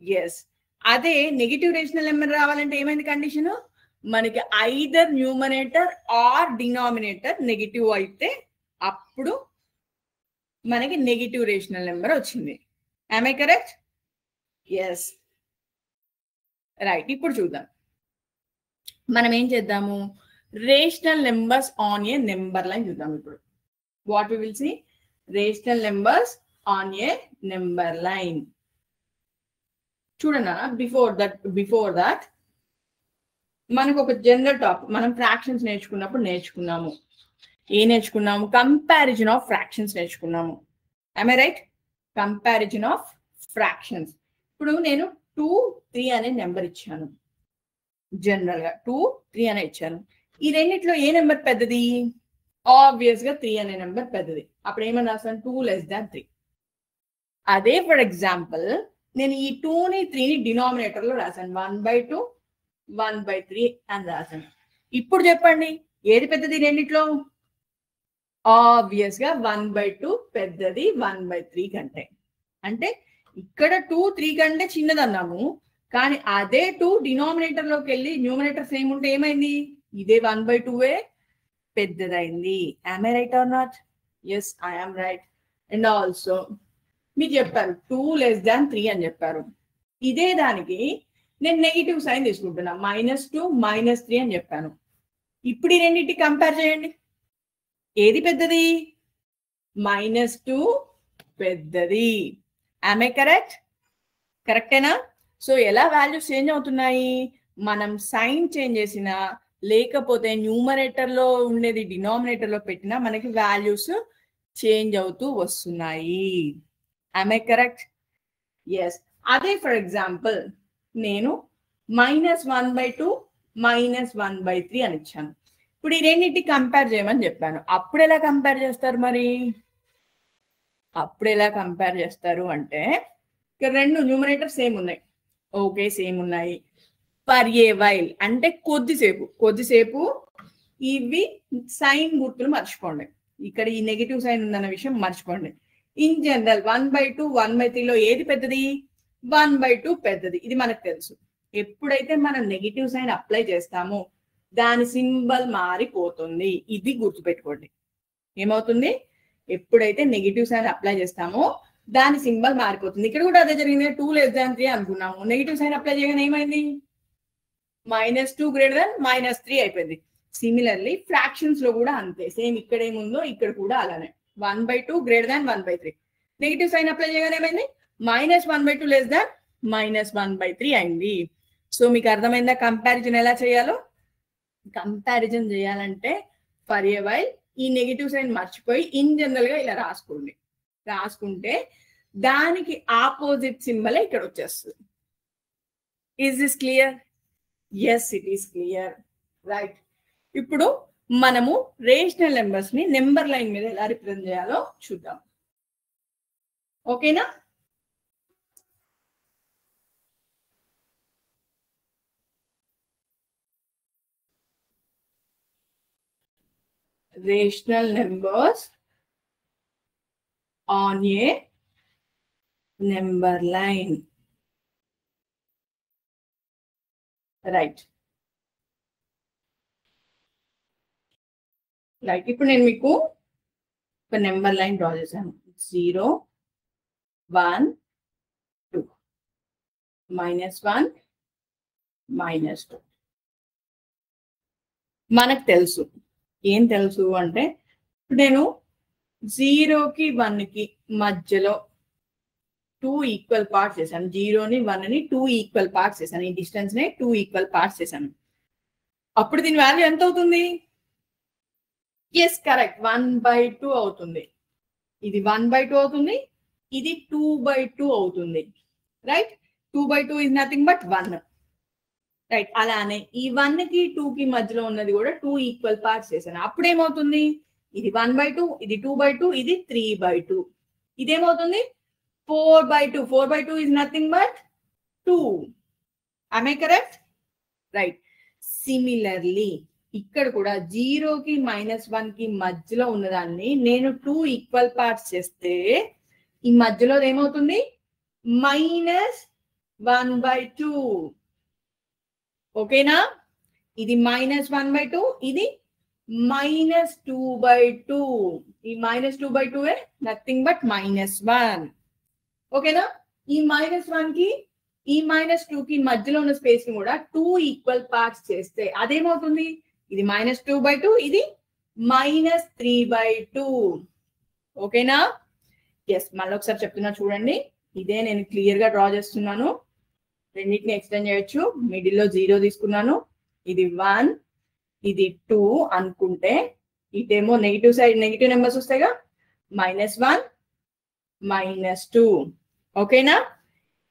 ఎస్. అదే నెగిటివ్ రేషనల్ నెంబర్ రావాలంటే ఏమైంది కండిషన్? మనకి either numerator or denominator negative అయితే అప్పుడు మనకి నెగిటివ్ రేషనల్ నెంబర్ వచ్చింది. am I correct? Yes. Right, ఇప్పుడు చూద్దాం మనం ఏం చేద్దాము. Rational numbers on a number line చూద్దాం. ఇప్పుడు what we will see, rational numbers on a number line. చూడన్నా, బిఫోర్ దట్ మనకు ఒక జనరల్ టాపిక్ మనం ఫ్రాక్షన్స్ నేర్చుకున్నప్పుడు నేర్చుకున్నాము. ఏం నేర్చుకున్నాము? కంపారిజన్ ఆఫ్ ఫ్రాక్షన్స్ నేర్చుకున్నాము. am I right? Comparison of fractions. ఇప్పుడు నేను 2 3 అనే నెంబర్ ఇచ్చాను. జనరల్ గా 2 3 అనే ఇచ్చాను. ఈ రెండిట్లో ఏ నెంబర్ పెద్దది? ఆబ్వియస్ గా 3 అనే నెంబర్ పెద్దది. అప్పుడు ఏమని రాస్తాను? 2 less than 3. అదే ఫర్ ఎగ్జాంపుల్ నేను ఈ 2ని 3ని డినామినేటర్ లో రాశాను. 1/2 1/3 అని రాశాను. ఇప్పుడు చెప్పండి ఏది పెద్దది రెండిట్లో? ఆబ్వియస్ గా 1/2 పెద్దది 1/3 కంటే. అంటే ఇక్కడ 2 3 కంటే చిన్నదన్నాము, కానీ అదే 2 డినామినేటర్ లోకి వెళ్ళి న్యూమరేటర్ సేమ్ ఉంటే ఏమైంది? ఇదే 1/2 పెద్దదైంది. am I right or not? yes, I am right. And also మీరు చెప్పారు 2 less than 3 అని చెప్పారు. ఇదే దానికి నేను నెగిటివ్ సైన్ తీసుకుంటున్నా, -2 -3 అని చెప్పాను. ఇప్పుడు ఈ రెండింటి కంపేర్ చేయండి. ఏది పెద్దది? -2 పెద్దది. am I correct? కరెక్టేనా? సో ఎలా వాల్యూస్ చేంజ్ అవుతున్నాయి? మనం సైన్ చేంజ్ చేసినా లేకపోతే న్యూమరేటర్ లో ఉండేది డినామినేటర్ లో పెట్టినా మనకి వాల్యూస్ చేంజ్ అవుతూ వస్తున్నాయి. am I correct? ఎస్. అదే ఫర్ ఎగ్జాంపుల్ నేను -1/2 -1/3 అని ఇచ్చాను. ఇప్పుడు ఈ రెండింటి కంపేర్ చేయమని చెప్పాను. అప్పుడు ఎలా కంపేర్ చేస్తారు మరి? అప్పుడు ఎలా కంపేర్ చేస్తారు అంటే ఇక్కడ రెండు న్యూమరేటర్ సేమ్ ఉన్నాయి. ఓకే, సేమ్ ఉన్నాయి. పర్ ఏ వైల్ అంటే కొద్దిసేపు ఇవి సైన్ గుర్తులు మర్చిపోండి. ఇక్కడ ఈ నెగిటివ్ సైన్ ఉందన్న విషయం మర్చిపోండి. ఇన్ జనరల్ 1/2 1/3లో ఏది పెద్దది? 1/2 పెద్దది. ఇది మనకు తెలుసు. ఎప్పుడైతే మనం నెగిటివ్ సైన్ అప్లై చేస్తామో దాని సింబల్ మారిపోతుంది. ఇది గుర్తుపెట్టుకోండి. ఏమవుతుంది? ఎప్పుడైతే నెగిటివ్ సైన్ అప్లై చేస్తామో దాని సింబల్ మారిపోతుంది. ఇక్కడ కూడా అదే జరిగింది. 2 < 3 అనుకున్నాము. నెగిటివ్ సైన్ అప్లై చేయగానే ఏమైంది? -2 > -3 అయిపోయింది. సిమిలర్లీ ఫ్రాక్షన్స్ లో కూడా అంతే. సేమ్ ఇక్కడ ఏముందో ఇక్కడ కూడా అలానే 1/2 > 1/3. నెగిటివ్ సైన్ అప్లై చేయగానే ఏమైంది? -1/2 -1/3 అయింది. సో మీకు అర్థమైందా కంపారిజన్ ఎలా చేయాలో? కంపారిజన్ చేయాలంటే ఫర్ ఏ వైల్ ఈ నెగిటివ్ సైన్ మర్చిపోయి ఇన్ జనరల్ గా ఇలా రాసుకోండి. రాసుకుంటే దానికి ఆపోజిట్ సింబల్ ఇక్కడ వచ్చేస్తుంది. Is this clear? Yes, it is clear. Right. ఇప్పుడు మనము రేషనల్ నెంబర్స్ ని నెంబర్ లైన్ మీద ఎలా రిప్రజెంట్ చేయాలో చూద్దాం. ఓకేనా? rational numbers on a number line. Right. ఇప్పుడు నేను మీకు ఒక నెంబర్ లైన్ డ్రా చేశాను. 0 1 2 -1 -2. మనకు తెలుసు. ఏం తెలుసు అంటే ఇప్పుడు నేను 0కి 1కి మధ్యలో 2 ఈక్వల్ పార్ట్స్ చేశాను. 0ని 1ని 2 ఈక్వల్ పార్ట్స్ చేశాను. ఈ డిస్టెన్స్ ని 2 ఈక్వల్ పార్ట్స్ చేశాను. అప్పుడు దీని వాల్యూ ఎంత అవుతుంది? ఎస్, కరెక్ట్, 1/2 అవుతుంది. ఇది 1/2 అవుతుంది. ఇది 2/2 అవుతుంది. Right. 2/2 is nothing but 1. Right. అలానే ఈ 1కి 2కి మధ్యలో ఉన్నది కూడా 2 ఈక్వల్ పార్ట్స్ చేశాను. అప్పుడు ఏమవుతుంది? ఇది 1/2, ఇది 2/2, ఇది 3/2. ఇదేమవుతుంది? 4/2. 4/2 is nothing but 2. am I correct? Right. Similarly ఇక్కడ కూడా 0కి -1కి మధ్యలో ఉన్నదాన్ని నేను 2 ఈక్వల్ పార్ట్స్ చేస్తే ఈ మధ్యలో ఏమవుతుంది? -1/2. ఓకేనా? ఇది -1/2, ఇది -2/2. ఈ -2/2 నథింగ్ బట్ -1. ఓకేనా? ఈ -1కి ఈ -2కి మధ్యలో ఉన్న స్పేస్ ని కూడా 2 ఈక్వల్ పార్ట్స్ చేస్తే అదేమవుతుంది? ఇది -2/2, ఇది -3/2. ఓకేనా? ఎస్, మళ్ళీ ఒకసారి చెప్తున్నా చూడండి. ఇదే నేను క్లియర్ గా డ్రా చేస్తున్నాను. రెండింటిని ఎక్స్టెండ్ చేయొచ్చు. మిడిల్లో 0 తీసుకున్నాను. ఇది 1, ఇది 2 అనుకుంటే ఇటేమో నెగిటివ్ సైడ్ నెగిటివ్ నెంబర్స్ వస్తాయిగా, -1 -2. ఓకేనా?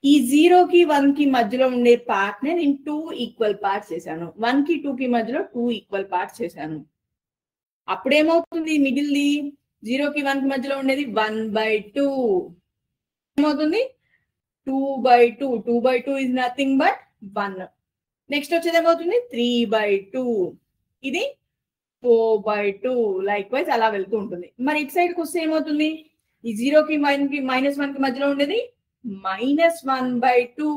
ఈ 0కి 1కి మధ్యలో ఉండే పార్ట్ ని నేను 2 ఈక్వల్ పార్ట్స్ చేశాను. 1కి 2కి మధ్యలో 2 ఈక్వల్ పార్ట్స్ చేశాను. అప్పుడేమవుతుంది? మిడిల్ది 0కి 1కి మధ్యలో ఉండేది 1/2. ఏమవుతుంది? 2/2. 2/2 ఇస్ నథింగ్ బట్ 1. నెక్స్ట్ వచ్చేది ఏమవుతుంది? 3/2. ఇది 4/2. లైక్ వైజ్ అలా వెళ్తూ ఉంటుంది. మరి ఇటు సైడ్కి వస్తే ఏమవుతుంది? ఈ 0కి 1కి -1కి మధ్యలో ఉండేది -1/2.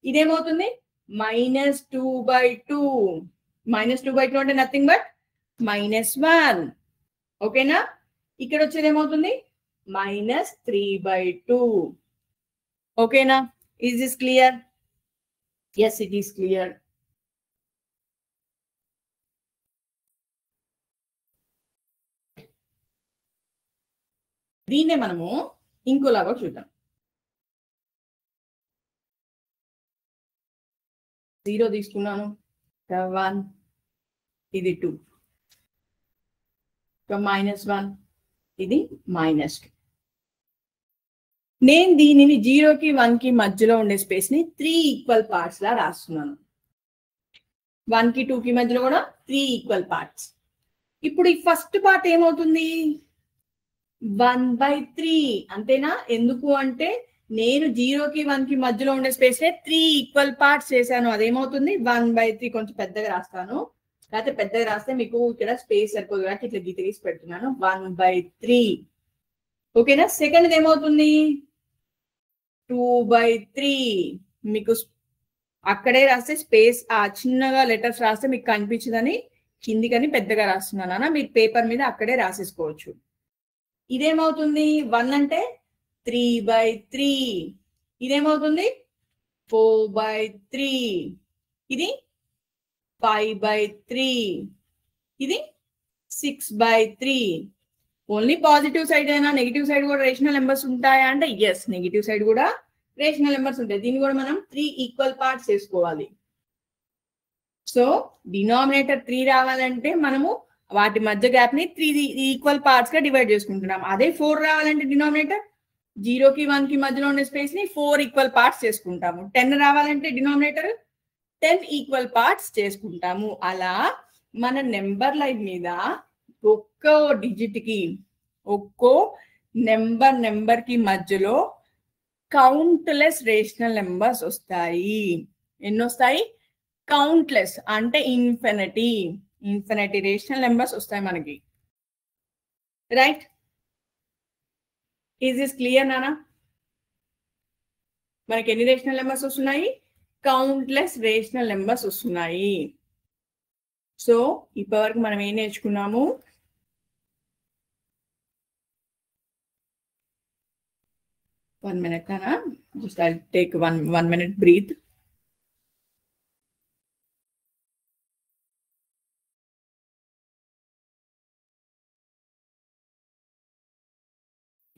ఇదేమవుతుంది? -2/2. -2/2 అంటే నథింగ్ బట్ -1. ఓకేనా? ఇక్కడ వచ్చేది ఏమవుతుంది? -3/2. ఓకేనా? Is this clear? Yes, it is clear. దీన్నే మనము ఇంకోలాగా చూద్దాం. 0 తీసుకున్నాను, 1, ఇది 2, -1, ఇది -2. నేను దీనిని 0కి 1కి మధ్యలో ఉండే స్పేస్ ని 3 ఈక్వల్ పార్ట్స్ లా రాస్తున్నాను. 1కి 2కి మధ్యలో కూడా 3 ఈక్వల్ పార్ట్స్. ఇప్పుడు ఈ ఫస్ట్ పార్ట్ ఏమవుతుంది? 1/3 అంతేనా? ఎందుకు అంటే నేను 0కి 1కి మధ్యలో ఉండే స్పేస్ ని 3 ఈక్వల్ పార్ట్స్ చేశాను. అదేమవుతుంది? 1/3. కొంచెం పెద్దగా రాస్తాను, లేకపోతే పెద్దగా రాస్తే మీకు ఇక్కడ స్పేస్ సరిపోదు కాబట్టి ఇట్లా గీత గీసి పెడుతున్నాను. 1/3. ఓకేనా? సెకండ్ ఏమవుతుంది? 2/3. మీకు అక్కడే రాస్తే స్పేస్ చిన్నగా లెటర్స్ రాస్తే మీకు కనిపించదని కిందికని పెద్దగా రాస్తున్నానా, మీరు పేపర్ మీద అక్కడే రాసేసుకోవచ్చు. ఇదేమవుతుంది? 1 అంటే 3/3. ఇదేమవుతుంది? 4/3. ఇది 5/3. ఇది 6/3. ఓన్లీ పాజిటివ్ సైడ్ అయినా నెగిటివ్ సైడ్ కూడా రేషనల్ నెంబర్స్ ఉంటాయా అంటే ఎస్, నెగిటివ్ సైడ్ కూడా రేషనల్ నెంబర్స్ ఉంటాయి. దీన్ని కూడా మనం 3 ఈక్వల్ పార్ట్స్ చేసుకోవాలి. సో డినామినేటర్ 3 రావాలంటే మనము వాటి మధ్య గ్యాప్ ని 3 ఈక్వల్ పార్ట్స్ గా డివైడ్ చేసుకుంటున్నాం. అదే 4 రావాలంటే డినామినేటర్ 0కి 1కి మధ్యలో ఉండే స్పేస్ ని 4 ఈక్వల్ పార్ట్స్ చేసుకుంటాము. 10 రావాలంటే డినామినేటర్ 10 ఈక్వల్ పార్ట్స్ చేసుకుంటాము. అలా మన నెంబర్ లైన్ మీద ఒక్కో డిజిట్ కి ఒక్కో నెంబర్ కి మధ్యలో కౌంట్లెస్ రేషనల్ నెంబర్స్ వస్తాయి. ఎన్ని వస్తాయి? కౌంట్లెస్ అంటే ఇన్ఫినిటీ రేషనల్ నెంబర్స్ వస్తాయి మనకి. రైట్? ఈజ్ దిస్ క్లియర్ నానా? మనకి ఎన్ని రేషనల్ నెంబర్స్ వస్తున్నాయి? కౌంట్లెస్ రేషనల్ నెంబర్స్ వస్తున్నాయి. సో ఇప్పటివరకు మనం ఏం నేర్చుకున్నాము? One minute, Nana. Just I'll take one minute breathe.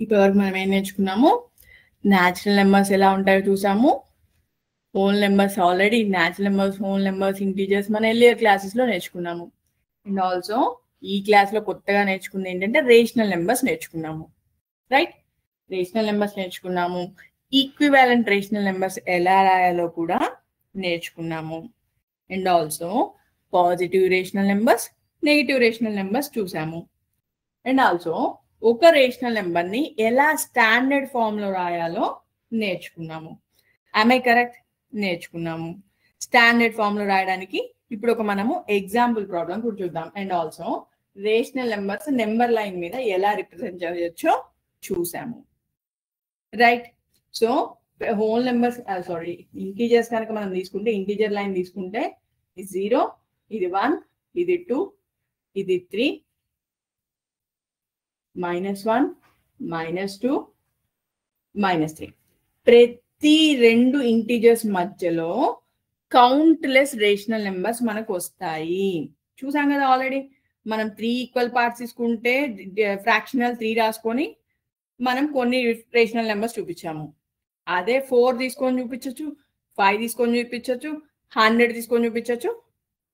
ఇప్పటివరకు మనం ఏం నేర్చుకున్నాము? న్యాచురల్ నెంబర్స్ ఎలా ఉంటాయో చూసాము. Whole numbers already natural numbers, whole numbers, integers మన ఎర్లియర్ క్లాసెస్ లో నేర్చుకున్నాము. అండ్ ఆల్సో ఈ క్లాస్ లో కొత్తగా నేర్చుకుంది ఏంటంటే రేషనల్ నెంబర్స్ నేర్చుకున్నాము. రైట్? రేషనల్ నెంబర్స్ నేర్చుకున్నాము. ఈక్వివాలెంట్ రేషనల్ నెంబర్స్ ఎలా రాయాలో కూడా నేర్చుకున్నాము. And also positive rational numbers, negative rational numbers చూసాము. అండ్ ఆల్సో ఒక రేషనల్ నెంబర్ ని ఎలా స్టాండర్డ్ ఫామ్ లో రాయాలో నేర్చుకున్నాము. am I correct? నేర్చుకున్నాము. స్టాండర్డ్ ఫామ్ లో రాయడానికి ఇప్పుడు మనము ఎగ్జాంపుల్ ప్రాబ్లం కూడా చూద్దాం. And also rational numbers number line మీద ఎలా రిప్రజెంట్ చేయొచ్చో చూసాము. Right? So whole numbers integers కనుక మనం తీసుకుంటే, ఇంటీజర్ లైన్ తీసుకుంటే ఇది 0, ఇది 1, ఇది 2, ఇది 3, -1, -2, -3. ప్రతి రెండు ఇంటీజర్స్ మధ్యలో కౌంట్లెస్ రేషనల్ నెంబర్స్ మనకు వస్తాయి. చూసాం కదా ఆల్రెడీ. మనం 3 ఈక్వల్ పార్ట్స్ తీసుకుంటే ఫ్రాక్షనల్ 3 రాసుకొని మనం కొన్ని రేషనల్ నెంబర్స్ చూపించాము. అదే 4 తీసుకొని చూపించవచ్చు, 5 తీసుకొని చూపించవచ్చు, 100 తీసుకొని చూపించవచ్చు,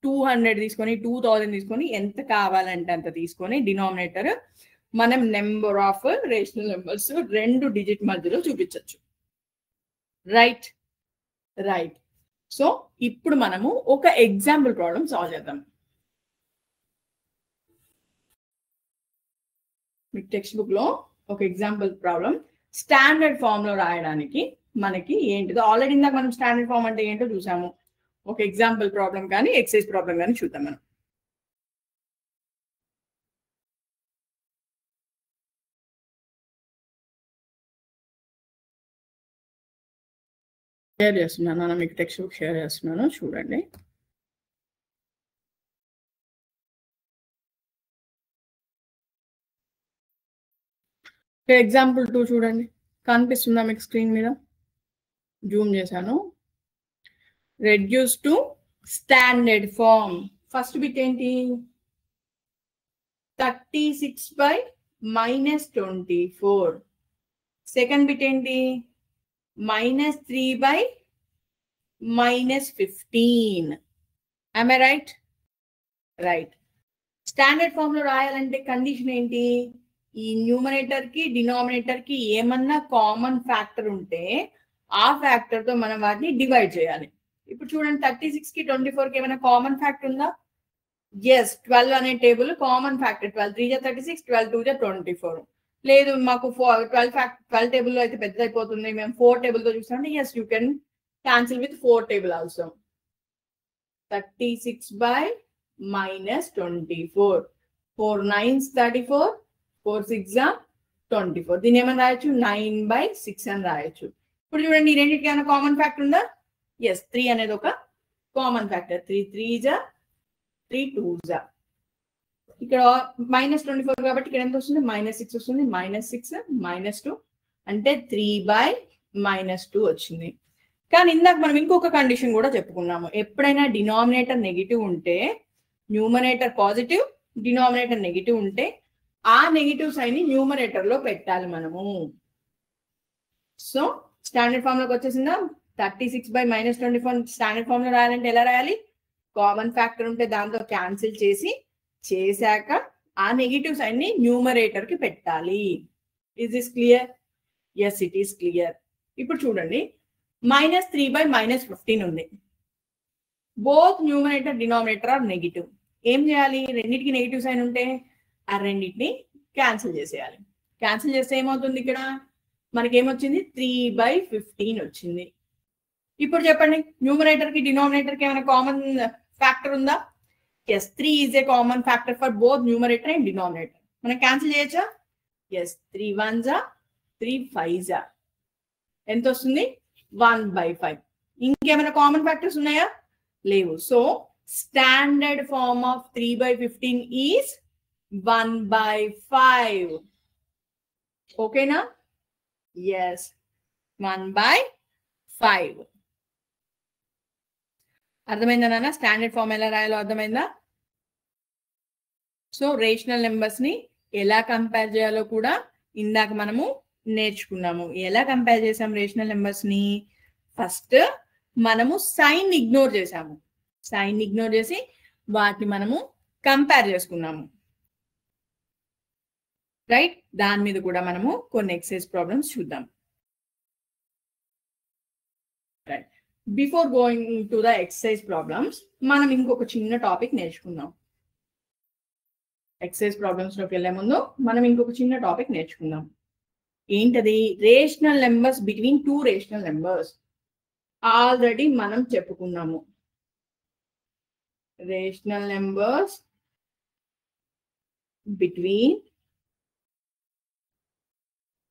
200 తీసుకొని, 2000 తీసుకొని, ఎంత కావాలంటే అంత తీసుకొని డినామినేటర్ మనం number of rational numbers 2 digit మధ్యలో చూపించవచ్చు. రైట్? రైట్. సో ఇప్పుడు మనము ఒక ఎగ్జాంపుల్ ప్రాబ్లం సాల్వ్ చేద్దాం. మీ టెక్స్ట్ బుక్ లో ఒక ఎగ్జాంపుల్ ప్రాబ్లం స్టాండర్డ్ ఫామ్ లో రాయడానికి మనకి ఏంటిదో ఆల్రెడీ ఇందాక మనం స్టాండర్డ్ ఫామ్ అంటే ఏంటో చూసాము. ఒక ఎగ్జాంపుల్ ప్రాబ్లం కానీ ఎక్సైజ్ ప్రాబ్లం కానీ చూద్దాం మనం. షేర్ చేస్తున్నాను, మీకు టెక్స్ట్ బుక్ షేర్ చేస్తున్నాను, చూడండి. ఎగ్జాంపుల్ 2 చూడండి, కనిపిస్తుందా మీకు స్క్రీన్ మీద? జూమ్ చేశాను. Reduce to standard form. First bit ఏంటి? 36/-24. సెకండ్ బిట్ ఏంటి? -3/-15. Am I right? Right. Standard form లో రాయాలంటే కండిషన్ ఏంటి? ఈ న్యూమరేటర్ కి డినామినేటర్ కి ఏమన్నా కామన్ ఫ్యాక్టర్ ఉంటే ఆ ఫ్యాక్టర్ తో మనం వాటిని డివైడ్ చేయాలి. ఇప్పుడు చూడండి, 36 కి 24 కి ఏమైనా కామన్ ఫ్యాక్టర్ ఉందా? ఎస్, 12 అనే టేబుల్ కామన్ ఫ్యాక్టర్. 12 3 36, 12 2 24. లేదు, మాకు 12 టేబుల్ లో అయితే పెద్ద అయిపోతుంది, మేము 4 టేబుల్ తో చూస్తామంటే yes, you can cancel with 4 table also. 36/-24. 4 9s 34, 4 6 24. దీని ఏమని రాయొచ్చు? 9/6 అని రాయొచ్చు. ఇప్పుడు చూడండి, ఈ రెండింటికి ఏమైనా కామన్ ఫ్యాక్టర్ ఉందా? ఎస్, 3 అనేది ఒక కామన్ ఫ్యాక్టర్. 3 3s 3 2s. ఇక్కడ -24 కాబట్టి ఇక్కడ ఎంత వస్తుంది? -6 వస్తుంది. -6 -2 అంటే 3/-2 వచ్చింది. కానీ ఇందాక మనం ఇంకొక కండిషన్ కూడా చెప్పుకున్నాము. ఎప్పుడైనా డినామినేటర్ నెగిటివ్ ఉంటే, న్యూమరేటర్ పాజిటివ్, డినామినేటర్ నెగిటివ్ ఉంటే ఆ నెగిటివ్ సైన్ ని న్యూమరేటర్ లో పెట్టాలి మనము. సో స్టాండర్డ్ ఫామ్ లోకి వచ్చేసిందా? 36/-24 స్టాండర్డ్ ఫామ్ లో రాయాలంటే ఎలా రాయాలి? కామన్ ఫ్యాక్టర్ ఉంటే దాంతో క్యాన్సిల్ చేశాక ఆ నెగిటివ్ సైన్ ని న్యూమరేటర్ కి పెట్టాలి. Is this clear? Yes, it is clear. ఇప్పుడు చూడండి, -3/-15 ఉంది. Both numerator denominator are negative. ఏం చేయాలి? రెండింటికి నెగిటివ్ సైన్ ఉంటే ఆ రెండింటిని క్యాన్సిల్ చేసేయాలి. క్యాన్సిల్ చేస్తే ఏమవుతుంది? ఇక్కడ మనకి ఏమొచ్చింది? 3/15 వచ్చింది. ఇప్పుడు చెప్పండి, న్యూమరేటర్ కి డినామినేటర్ కి ఏమైనా కామన్ ఫ్యాక్టర్ ఉందా? Yes, 3 is a common factor for both numerator and denominator. మనం క్యాన్సిల్ చేయొచ్చా? Yes, 3 1s 3 5s. ఎంత వస్తుంది? 1/5. ఇంకేమైనా కామన్ ఫ్యాక్టర్స్ ఉన్నాయా? లేవు. So standard form of 3/15 is 1/5. ఓకేనా? ఎస్, 1/5. అర్థమైందా నాన్న? స్టాండర్డ్ ఫార్మ్ ఎలా రాయాలో అర్థమైందా? సో రేషనల్ నెంబర్స్ ని ఎలా కంపేర్ చేయాలో కూడా ఇందాక మనము నేర్చుకున్నాము. ఎలా కంపేర్ చేసాం రేషనల్ నెంబర్స్ ని? ఫస్ట్ మనము సైన్ ఇగ్నోర్ చేసాము. సైన్ ఇగ్నోర్ చేసి వాటిని మనము కంపేర్ చేసుకున్నాము. రైట్? దాని మీద కూడా మనము కొన్ని ఎక్సర్సైజ్ ప్రాబ్లమ్స్ చూద్దాం. Right, before going to the exercise problems మనం ఇంకొక చిన్న టాపిక్ నేర్చుకుందాం. ఎక్సర్సైజ్ ప్రాబ్లమ్స్ లోకి వెళ్లే ముందు మనం ఇంకొక చిన్న టాపిక్ నేర్చుకుందాం. ఏంటది? Rational numbers between 2 rational numbers. Already మనం చెప్పుకున్నాము. Rational numbers between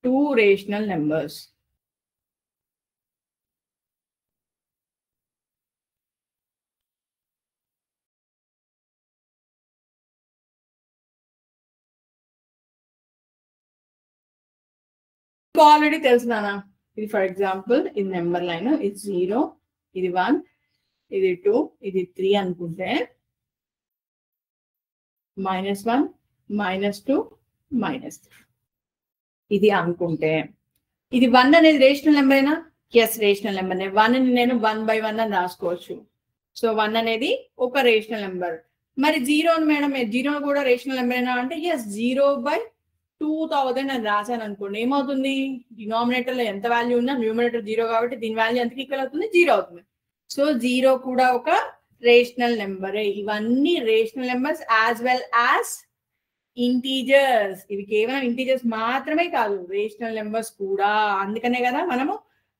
2 rational numbers. Already తెలుసునా? ఇది ఫర్ ఎగ్జాంపుల్, ఇది నెంబర్ లైన్, ఇది 0, ఇది 1, ఇది 2, ఇది 3 అనుకుంటే -1 -2 -3 ఇది అనుకుంటే, ఇది 1 అనేది రేషనల్ నెంబరేనా? Yes, rational number. 1 ని నేను 1/1 అని రాసుకోవచ్చు. సో 1 అనేది ఒక రేషనల్ నెంబర్. మరి 0 మేడం, 0 కూడా రేషనల్ నెంబరేనా అంటే ఎస్, 0/2000 అని రాశాను అనుకోండి. ఏమవుతుంది? డినామినేటర్ లో ఎంత వాల్యూ ఉన్నా న్యూమరేటర్ 0 కాబట్టి దీని వాల్యూ ఎంతకి ఈక్వల్ అవుతుంది? 0 అవుతుంది. సో 0 కూడా ఒక రేషనల్ నెంబరే. ఇవన్నీ rational numbers as well as integers. ఇవి కేవలం ఇంటీజర్స్ మాత్రమే కాదు, రేషనల్ నెంబర్స్ కూడా. అందుకనే కదా మనము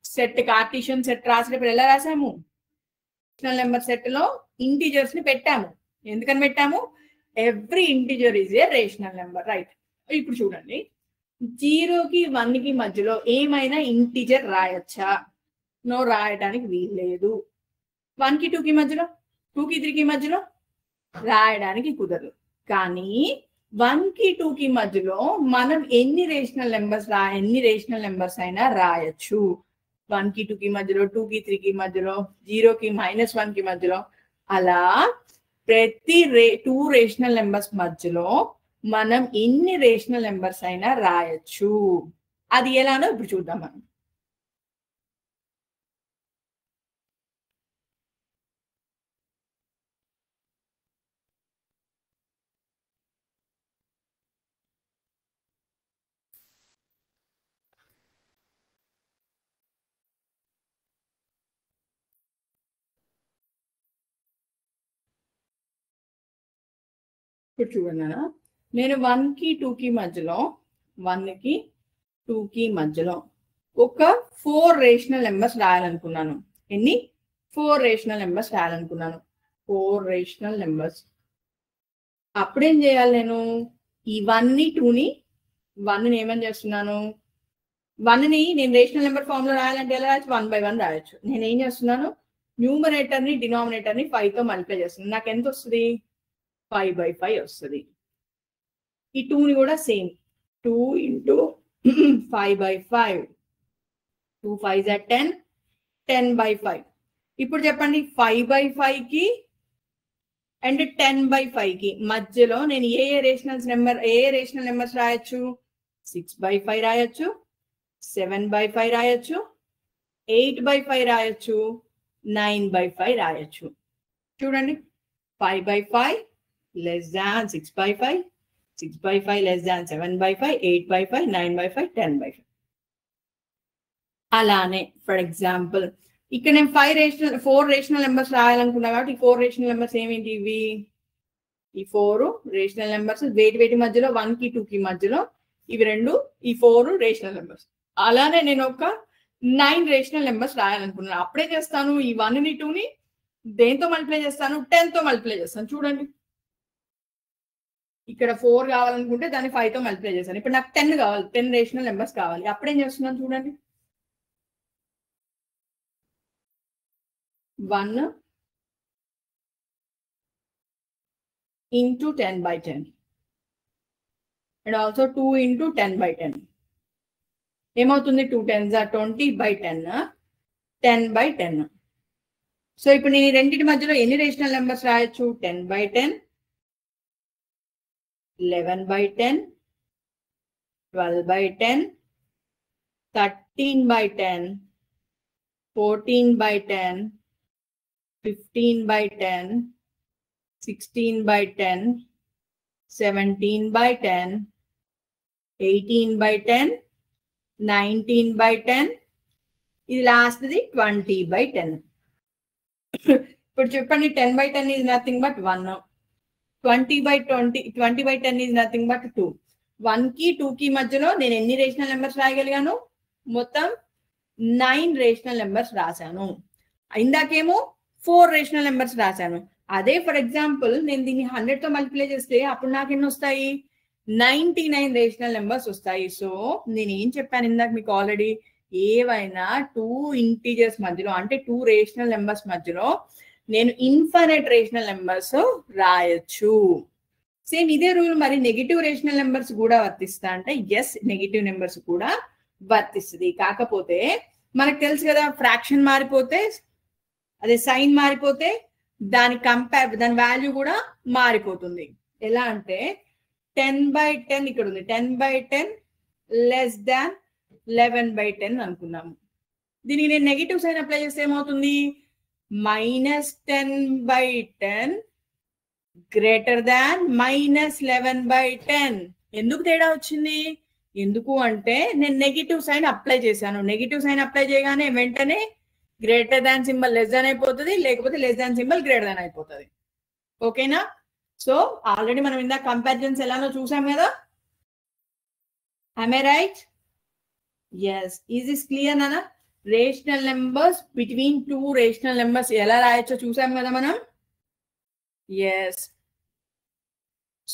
సెట్, కార్టీషియన్ సెట్ రాసేటప్పుడు ఎలా రాసాము? రేషనల్ నెంబర్ సెట్ లో ఇంటీజర్స్ ని పెట్టాము. ఎందుకని పెట్టాము? Every integer is a rational number. Right, ఇప్పుడు చూడండి, 0కి 1కి మధ్యలో ఏమైనా ఇంటీజర్ రాయొచ్చా? నో, రాయడానికి వీల్లేదు. 1కి 2కి మధ్యలో, 2కి 3కి మధ్యలో రాయడానికి కుదరదు. కానీ 1కి 2కి మధ్యలో మనం ఎన్ని రేషనల్ నెంబర్స్ అయినా రాయొచ్చు. 1 కి 2 కి మధ్యలో, 2 కి 3 కి మధ్యలో, 0 కి -1 కి మధ్యలో, అలా ప్రతి 2 రేషనల్ నెంబర్స్ మధ్యలో మనం ఎన్ని రేషనల్ నెంబర్స్ అయినా రాయొచ్చు. అది ఎలానో ఇప్పుడు చూద్దాం మనం. ఇప్పుడు చూడండి, నేను 1 కి 2 కి మధ్యలో, 1 కి 2 కి మధ్యలో ఒక 4 రేషనల్ నెంబర్స్ రాయాలనుకున్నాను. ఎన్ని? 4 రేషనల్ నెంబర్స్ రాయాలనుకున్నాను. 4 rational numbers. అప్పుడేం చేయాలి నేను? ఈ 1 ని 2 ని 1 ని ఏమని చేస్తున్నాను? 1 ని నేను రేషనల్ నెంబర్ ఫామ్ లో రాయాలంటే ఎలా రాయొచ్చు? 1 by 1 రాయొచ్చు. నేను ఏం చేస్తున్నాను? న్యూమరేటర్ ని డినామినేటర్ ని 5 తో మల్టిప్లై చేస్తున్నాను. నాకు ఎంత వస్తుంది? 5 by 5 వస్తుంది. ఈ 2 ని కూడా same 2 into 5 by 5. 2 5s are 10, 10 by 5. ఇప్పుడు చెప్పండి, 5 by 5 కి అండ్ 10 by 5 కి మధ్యలో నేను ఏ రేషనల్ నెంబర్స్ రాయొచ్చు? 6 by 5 రాయొచ్చు, 7 by 5 రాయొచ్చు, 8 by 5 రాయొచ్చు, 9 by 5 రాయొచ్చు. చూడండి, 5 by 5 less than 6 by 5, 6 by 5 less than 7 by 5, 8 by 5, 9 by 5, 10 by 5. అలానే ఫర్ ఎగ్జాంపుల్ ఇక్కడ నేను 4 రేషనల్ నెంబర్స్ రాయాలనుకున్నా కాబట్టి ఈ 4 రేషనల్ నెంబర్స్ ఏమేంటి ఇవి? ఈ 4 రేషనల్ నెంబర్స్ వేటి మధ్యలో, 1 కి 2 కి మధ్యలో ఇవి రెండు, ఈ 4 రేషనల్ నెంబర్స్. అలానే నేను ఒక 9 రేషనల్ నెంబర్స్ రాయాలనుకున్నాను. అప్పుడే చేస్తాను, ఈ 1 ని 2 ని దేంతో మల్టిప్లై చేస్తాను? 10 తో మల్టిప్లై చేస్తాను. చూడండి, ఇక్కడ 4 కావాలనుకుంటే దాన్ని 5 తో మల్టిప్లై చేశాను. ఇప్పుడు నాకు 10 కావాలి, 10 రేషనల్ నెంబర్స్ కావాలి. అప్పుడేం చేస్తున్నాను చూడండి, 1 into 10 by 10 and also 2 into 10 by 10. ఏమవుతుంది? 2 10s are 20 by 10, 10 by 10. So ఇప్పుడు నేను రెండింటి మధ్యలో ఎన్ని రేషనల్ నెంబర్స్ రాయొచ్చు? 10 by 10, 11 by 10, 12 by 10, 13 by 10, 14 by 10, 15 by 10, 16 by 10, 17 by 10, 18 by 10, 19 by 10, ఇది లాస్ట్ది 20 by 10. ఇప్పుడు చెప్పండి, 10 by 10 is nothing but 1. 20 by 10 is nothing but 2. 1 కి 2 కి మధ్యలో నేను ఎన్ని రేషనల్ నెంబర్స్ రాయగలిగాను? మొత్తం 9 రేషనల్ నెంబర్స్ రాశాను. ఇందాకేమో 4 రేషనల్ నెంబర్స్ రాశాను. అదే ఫర్ ఎగ్జాంపుల్ నేను దీన్ని 100 తో మల్టిప్లై చేస్తే అప్పుడు నాకు ఎన్ని వస్తాయి? 99 రేషనల్ నెంబర్స్ వస్తాయి. సో నేను ఏం చెప్పాను ఇందాక మీకు ఆల్రెడీ, ఏవైనా 2 ఇంటీజర్స్ మధ్యలో అంటే 2 రేషనల్ నెంబర్స్ మధ్యలో నేను ఇన్ఫైనైట్ రేషనల్ నెంబర్స్ రాయొచ్చు. సేమ్ ఇదే రూల్ మరి నెగిటివ్ రేషనల్ నెంబర్స్ కూడా వర్తిస్తా అంటే ఎస్, నెగిటివ్ నెంబర్స్ కూడా వర్తిస్తుంది. కాకపోతే మనకు తెలుసు కదా, ఫ్రాక్షన్ మారిపోతే, అదే సైన్ మారిపోతే దాని వాల్యూ కూడా మారిపోతుంది. ఎలా అంటే 10 by 10 ఇక్కడ ఉంది, 10 by 10 లెస్ దాన్ 11 by 10 అనుకున్నాము. దీనికి నేను నెగిటివ్ సైన్ అప్లై చేస్తే ఏమవుతుంది? -10 by 10 గ్రేటర్ దాన్ -11 by 10. ఎందుకు తేడా వచ్చింది? ఎందుకు అంటే నేను నెగిటివ్ సైన్ అప్లై చేశాను. నెగిటివ్ సైన్ అప్లై చేయగానే వెంటనే greater than symbol less than అయిపోతుంది, లేకపోతే less than symbol greater than అయిపోతుంది. ఓకేనా? సో ఆల్రెడీ మనం ఇందాక కంపారిజన్స్ ఎలానో చూసాం కదా. Am I right? Yes. Is this clear, Nana? Rational numbers between 2 rational numbers ఎలా రాయొచ్చో చూసాం కదా మనం. Yes.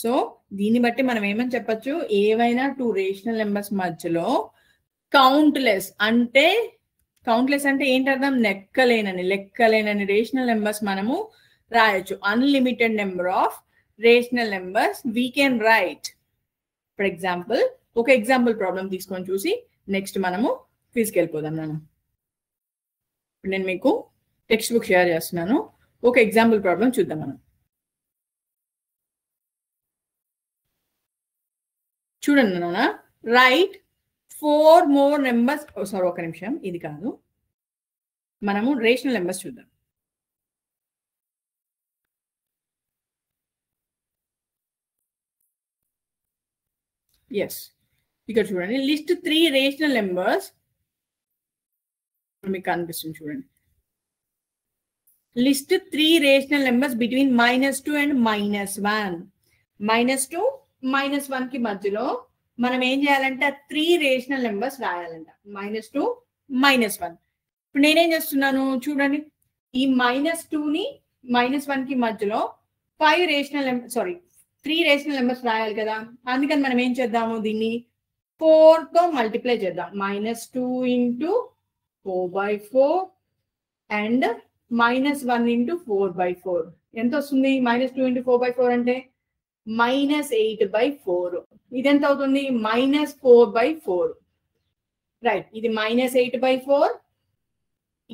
సో దీన్ని బట్టి మనం ఏమని చెప్పొచ్చు? ఏవైనా 2 రేషనల్ నెంబర్స్ మధ్యలో కౌంట్లెస్ అంటే ఏంటి అర్థం? లెక్కలేనని రేషనల్ నెంబర్స్ మనము రాయొచ్చు. Unlimited number of rational numbers we can write. For example ఒక ఎగ్జాంపుల్ ప్రాబ్లం తీసుకొని చూసి నెక్స్ట్ మనము క్విజ్కి వెళ్ళిపోదాం. ఇప్పుడు నేను మీకు టెక్స్ట్ బుక్ షేర్ చేస్తున్నాను. ఒక ఎగ్జాంపుల్ ప్రాబ్లం చూద్దాం మనం. చూడండి నాన్న, రైట్ 4 more numbers. సారీ, ఒక నిమిషం, ఇది కాదు, మనము రేషనల్ నెంబర్స్ చూద్దాం. ఎస్, ఇక్కడ చూడండి, లిస్ట్ 3 రేషనల్ నెంబర్స్. మీకు కనిపిస్తుంది చూడండి, list 3 rational numbers between -2 and -1. -2 -1 కి మధ్యలో మనం ఏం చేయాలంటే 3 రేషనల్ నెంబర్స్ రాయాలంట. -2 -1. ఇప్పుడు నేనేం చేస్తున్నాను చూడండి, ఈ -2 ని -1 కి మధ్యలో 3 రేషనల్ నెంబర్స్ రాయాలి కదా. అందుకని మనం ఏం చేద్దాము, దీన్ని 4 తో మల్టిప్లై చేద్దాం. -2 into 4/4 అండ్ -1 into 4/4. ఎంత వస్తుంది? -2 into 4/4 అంటే -8/4. ఇది ఎంత అవుతుంది? -4/4. రైట్, ఇది -8/4,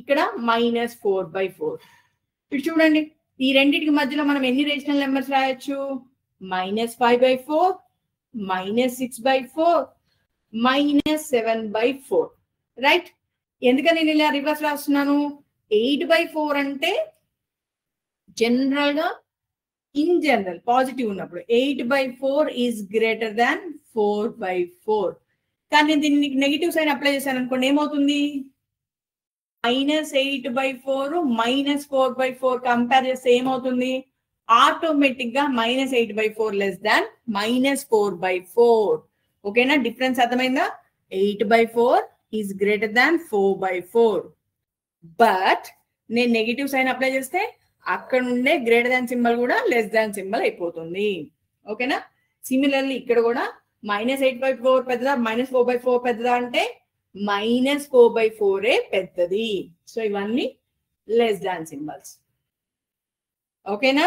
ఇక్కడ -4/4. ఇప్పుడు చూడండి, ఈ రెండింటికి మధ్యలో మనం ఎన్ని రేషనల్ నెంబర్స్ రాయొచ్చు? -5/4, -6/4, -7/4. రైట్, ఎందుకని నేను ఇలా రివర్స్ రాస్తున్నాను? 8/4 అంటే ఇన్ జనరల్ పాజిటివ్ ఉన్నప్పుడు 8/4 ఈజ్ గ్రేటర్ దాన్ 4/4. కానీ దీన్ని నెగిటివ్ సైన్ అప్లై చేశాను అనుకోండి, ఏమవుతుంది? -8/4 -4/4 కంపేర్ చేస్తే ఏమవుతుంది? ఆటోమేటిక్ గా -8/4 లెస్ దాన్ -4/4. ఓకేనా? డిఫరెన్స్ అర్థమైందా? 8/4 ఈజ్ గ్రేటర్ దాన్ 4/4. బట్ నేను నెగిటివ్ సైన్ అప్లై చేస్తే అక్కడ ఉండే గ్రేటర్ దాన్ సింబల్ కూడా లెస్ దాన్ సింబల్ అయిపోతుంది. ఓకేనా? సిమిలర్లీ ఇక్కడ కూడా -8/4 పెద్దదా -4/4 పెద్దదా అంటే -4/4 పెద్దది. సో ఇవన్నీ లెస్ దాన్ సింబల్స్. ఓకేనా?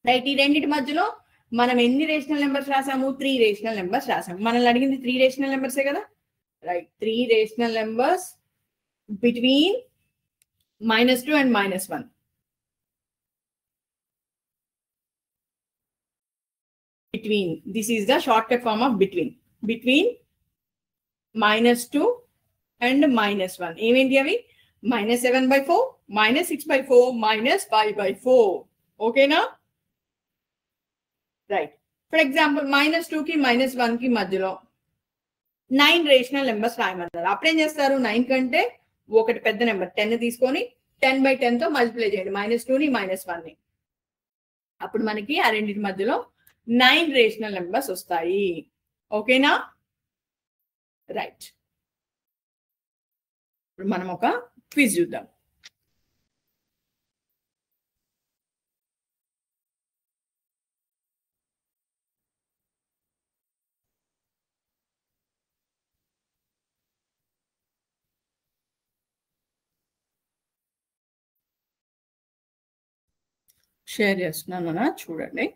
రైట్, ఈ రెండింటి మధ్యలో మనం ఎన్ని రేషనల్ నెంబర్స్ రాసాము? 3 రేషనల్ నెంబర్స్ రాసాము. మనల్ని అడిగింది 3 రేషనల్ నెంబర్సే కదా. Right, 3 rational numbers between -2 and -1. Between, this is the shortcut form of between. Between -2 and -1. ఏమేంటి అవి? -7/4, -6/4, -5/4. ఓకేనా? రైట్, ఫర్ ఎగ్జాంపుల్ -2 కి -1 కి మధ్యలో 9 రేషనల్ నెంబర్స్ రాయమన్నారు. అప్పుడేం చేస్తారు? 9 కంటే ఒకటి పెద్ద నెంబర్ 10 తీసుకొని 10/10 తో మల్టిప్లై చేయండి, -2 ని -1 ని. అప్పుడు మనకి ఆ రెండింటి మధ్యలో 9 రేషనల్ నెంబర్స్ వస్తాయి. ఓకేనా? రైట్, ఇప్పుడు మనం ఒక క్విజ్ చూద్దాం. షేర్ చేస్తున్నాను, చూడండి.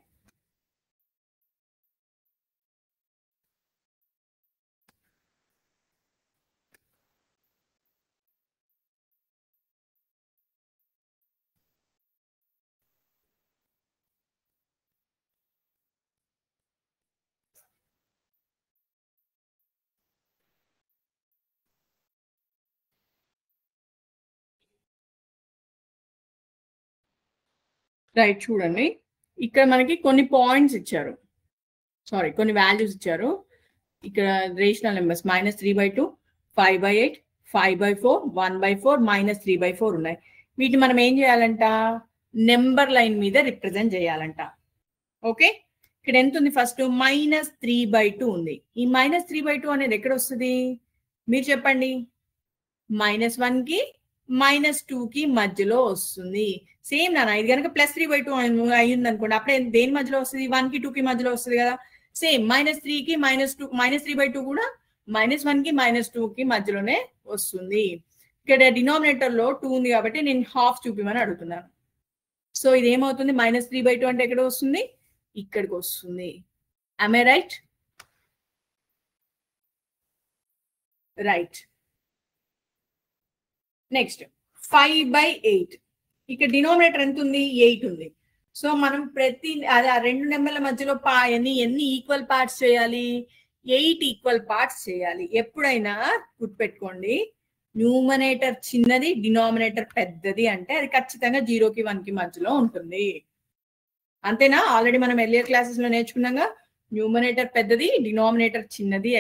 రైట్, చూడండి, ఇక్కడ మనకి కొన్ని పాయింట్స్ ఇచ్చారు, కొన్ని వాల్యూస్ ఇచ్చారు. ఇక్కడ రేషనల్ నెంబర్స్ -3/2, 5/8, 5/4, 1/4, -3/4 ఉన్నాయి. వీటిని మనం ఏం చేయాలంట? నెంబర్ లైన్ మీద రిప్రజెంట్ చేయాలంట. ఓకే, ఇక్కడ ఎంత ఉంది? ఫస్ట్ -3/2 ఉంది. ఈ -3/2 అనేది ఎక్కడ వస్తుంది? మీరు చెప్పండి. -1 కి -2 కి మధ్యలో వస్తుంది. సేమ్ నాన్న, ఇది కనుక +3/2 అయ్యింది అనుకోండి, అప్పుడే దేని మధ్యలో వస్తుంది? 1 కి 2 కి మధ్యలో వస్తుంది కదా. సేమ్ -3 కి -3/2 కూడా -1 కి -2 కి మధ్యలోనే వస్తుంది. ఇక్కడ డినామినేటర్ లో 2 ఉంది కాబట్టి నేను హాఫ్ చూపిమని అడుగుతున్నాను. సో ఇది ఏమవుతుంది? -3/2 అంటే ఎక్కడ వస్తుంది? ఇక్కడికి వస్తుంది. am I right? Right, next 5/8. ఇక్కడ డినామినేటర్ ఎంత ఉంది? 8 ఉంది. సో మనం ప్రతి రెండు నెంబర్ల మధ్యలో ఎన్ని ఈక్వల్ పార్ట్స్ చేయాలి? 8 ఈక్వల్ పార్ట్స్ చేయాలి. ఎప్పుడైనా గుర్తుపెట్టుకోండి, న్యూమరేటర్ చిన్నది, డినామినేటర్ పెద్దది అంటే అది ఖచ్చితంగా 0కి 1కి మధ్యలో ఉంటుంది. అంతేనా? ఆల్రెడీ మనం ఎర్లియర్ క్లాసెస్ లో నేర్చుకున్నాగా, న్యూమరేటర్ పెద్దది, డినామినేటర్ చిన్నది,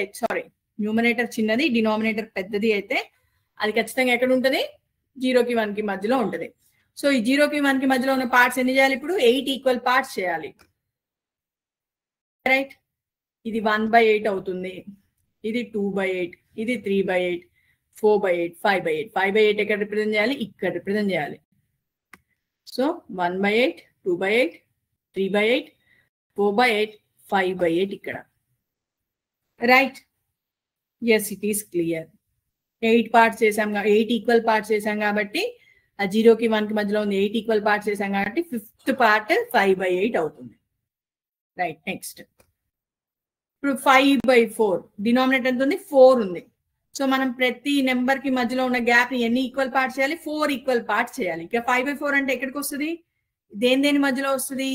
న్యూమరేటర్ చిన్నది, డినామినేటర్ పెద్దది అయితే అది ఖచ్చితంగా ఎక్కడ ఉంటుంది? 0కి 1కి మధ్యలో ఉంటుంది. సో ఈ 0కి 1కి మధ్యలో ఉన్న పార్ట్స్ ఎన్ని చేయాలి? ఇప్పుడు 8 ఈక్వల్ పార్ట్స్ చేయాలి. రైట్? ఇది 1/8 అవుతుంది, ఇది 2/8, ఇది 3/8, 4/8, 5/8. 5/8 ఎక్కడ రిప్రజెంట్ చేయాలి? ఇక్కడ రిప్రజెంట్ చేయాలి. సో 1/8, 2/8, 3/8, 4/8, 5/8 ఇక్కడ. Right? Yes, it is clear. 8 parts చేసాం, 8 ఈక్వల్ పార్ట్స్ చేసాం కాబట్టి ఆ 0కి 1కి మధ్యలో ఉంది 8 ఈక్వల్ పార్ట్స్ చేసాం కాబట్టి 5th పార్ట్ 5/8 అవుతుంది. Right, next. ఇప్పుడు 5/4 డినామినేటర్ ఎంత ఉంది? 4 ఉంది. సో మనం ప్రతి నెంబర్ కి మధ్యలో ఉన్న గ్యాప్ ని ఎన్ని ఈక్వల్ పార్ట్స్ చేయాలి? 4 ఈక్వల్ పార్ట్స్ చేయాలి. ఇక 5/4 అంటే ఎక్కడికి వస్తుంది? దేని మధ్యలో వస్తుంది?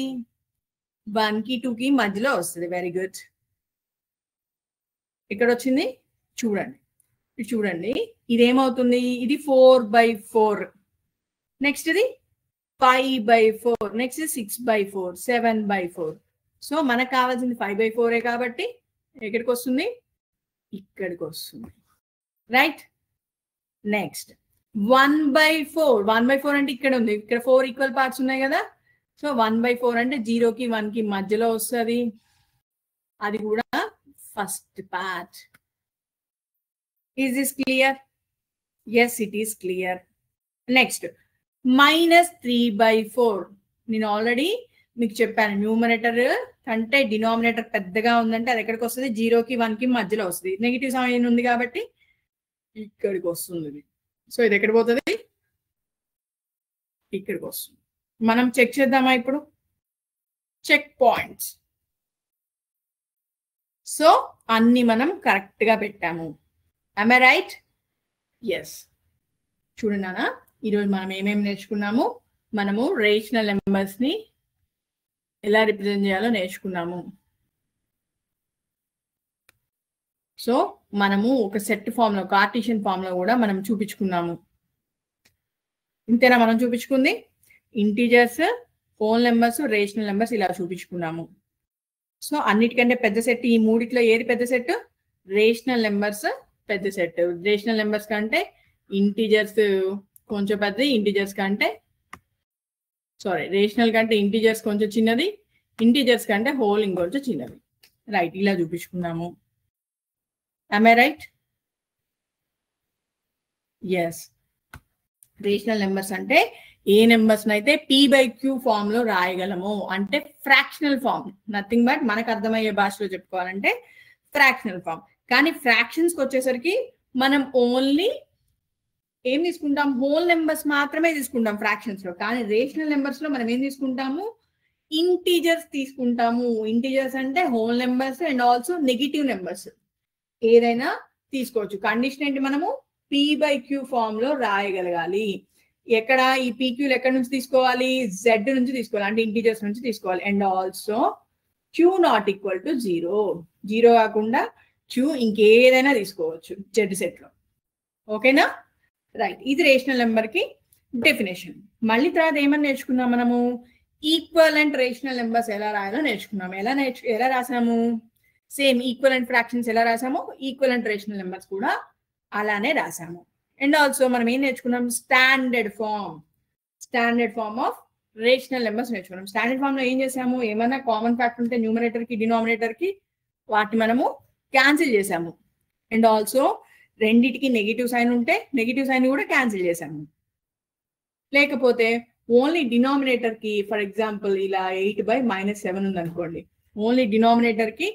1కి 2కి మధ్యలో వస్తుంది. Very good. ఇక్కడ వచ్చింది చూడండి, చూడండి ఇదేమవుతుంది? ఇది 4/4. నెక్స్ట్ ఇది 5/4, నెక్స్ట్ 6/4, 7/4. సో మనకు కావాల్సింది 5/4 కాబట్టి ఎక్కడికి వస్తుంది? ఇక్కడికి వస్తుంది. రైట్? నెక్స్ట్ 1/4. 1/4 అంటే ఇక్కడ ఉంది, ఇక్కడ 4 ఈక్వల్ పార్ట్స్ ఉన్నాయి కదా. సో 1/4 అంటే 0కి 1కి మధ్యలో వస్తుంది. అది కూడా first part. Is this clear? Yes, it is clear. Next -3/4. నేను ఆల్రెడీ మీకు చెప్పాను, న్యూమరేటర్ కంటే డినామినేటర్ పెద్దగా ఉందంటే అది ఎక్కడికి వస్తుంది? 0కి 1కి మధ్యలో వస్తుంది. నెగిటివ్ సైన్ ఉంది కాబట్టి ఇక్కడికి వస్తుంది. సో ఇది ఎక్కడ పోతుంది? ఇక్కడికి వస్తుంది. మనం చెక్ చేద్దామా ఇప్పుడు? Check points. సో అన్ని మనం కరెక్ట్ గా పెట్టాము. am I right? ఎస్. చూడండి నాన్న, ఈరోజు మనం ఏమేమి నేర్చుకున్నాము? మనము రేషనల్ నెంబర్స్ ని ఎలా రిప్రజెంట్ చేయాలో నేర్చుకున్నాము. సో మనము ఒక సెట్ ఫామ్ లో, కార్టీషియన్ ఫామ్ లో కూడా మనం చూపించుకున్నాము. ఇంతేనా మనం చూపించుకుంది? Integers, whole numbers, rational numbers ఇలా చూపించుకున్నాము. సో అన్నిటికంటే పెద్ద సెట్ ఈ మూడిట్లో ఏది పెద్ద సెట్? రేషనల్ నెంబర్స్ పెద్ద సెట్. రేషనల్ నెంబర్స్ కంటే ఇంటీజర్స్ కొంచెం పెద్దది, ఇంటీజర్స్ కంటే రేషనల్ కంటే ఇంటీజర్స్ కొంచెం చిన్నది, ఇంటీజర్స్ కంటే హోల్ ఇంకొంచెం చిన్నది. రైట్, ఇలా చూపించుకున్నాము. am I right? Yes. Rational numbers అంటే ఏ నెంబర్స్ అయితే p/q ఫామ్ లో రాయగలము అంటే ఫ్రాక్షనల్ ఫామ్. నథింగ్ బట్ మనకు అర్థమయ్యే భాషలో చెప్పుకోవాలంటే ఫ్రాక్షనల్ ఫామ్. కానీ ఫ్రాక్షన్స్ కి వచ్చేసరికి మనం ఓన్లీ ఏం తీసుకుంటాం? హోల్ నెంబర్స్ మాత్రమే తీసుకుంటాం ఫ్రాక్షన్స్ లో. కానీ రేషనల్ నెంబర్స్ లో మనం ఏం తీసుకుంటాము? ఇంటీజర్స్ తీసుకుంటాము. ఇంటీజర్స్ అంటే whole numbers and also negative numbers ఏదైనా తీసుకోవచ్చు. కండిషన్ ఏంటి? మనము p/q ఫామ్ లో రాయగలగాలి. ఎక్కడ ఈ pqలు ఎక్కడి నుంచి తీసుకోవాలి? z నుంచి తీసుకోవాలి, అంటే ఇంటీజర్స్ నుంచి తీసుకోవాలి. And also q not equal to 0. 0 కాకుండా q ఇంకేదైనా తీసుకోవచ్చు z సెట్ లో. ఓకేనా? రైట్, ఇది రేషనల్ నెంబర్ కి డెఫినేషన్. మళ్ళీ తర్వాత ఏమని నేర్చుకున్నాం మనము? ఈక్వలెంట్ రేషనల్ నెంబర్స్ ఎలా రాయాలో నేర్చుకున్నాము. ఎలా రాసాము? సేమ్ ఈక్వలెంట్ ఫ్రాక్షన్స్ ఎలా రాసాము, ఈక్వలెంట్ రేషనల్ నెంబర్స్ కూడా అలానే రాసాము. అండ్ ఆల్సో మనం ఏం నేర్చుకున్నాం? Standard form of rational numbers నేర్చుకున్నాం. స్టాండర్డ్ ఫామ్ లో ఏం చేసాము? ఏమైనా కామన్ ఫ్యాక్టర్ ఉంటే న్యూమరేటర్ కి డినామినేటర్ కి వాటిని మనము క్యాన్సిల్ చేసాము. అండ్ ఆల్సో రెండిటికి నెగిటివ్ సైన్ ఉంటే నెగిటివ్ సైన్ కూడా క్యాన్సిల్ చేసాము. లేకపోతే ఓన్లీ డినామినేటర్ కి, ఫర్ ఎగ్జాంపుల్ ఇలా 8/-7 ఉంది అనుకోండి, ఓన్లీ డినామినేటర్ కి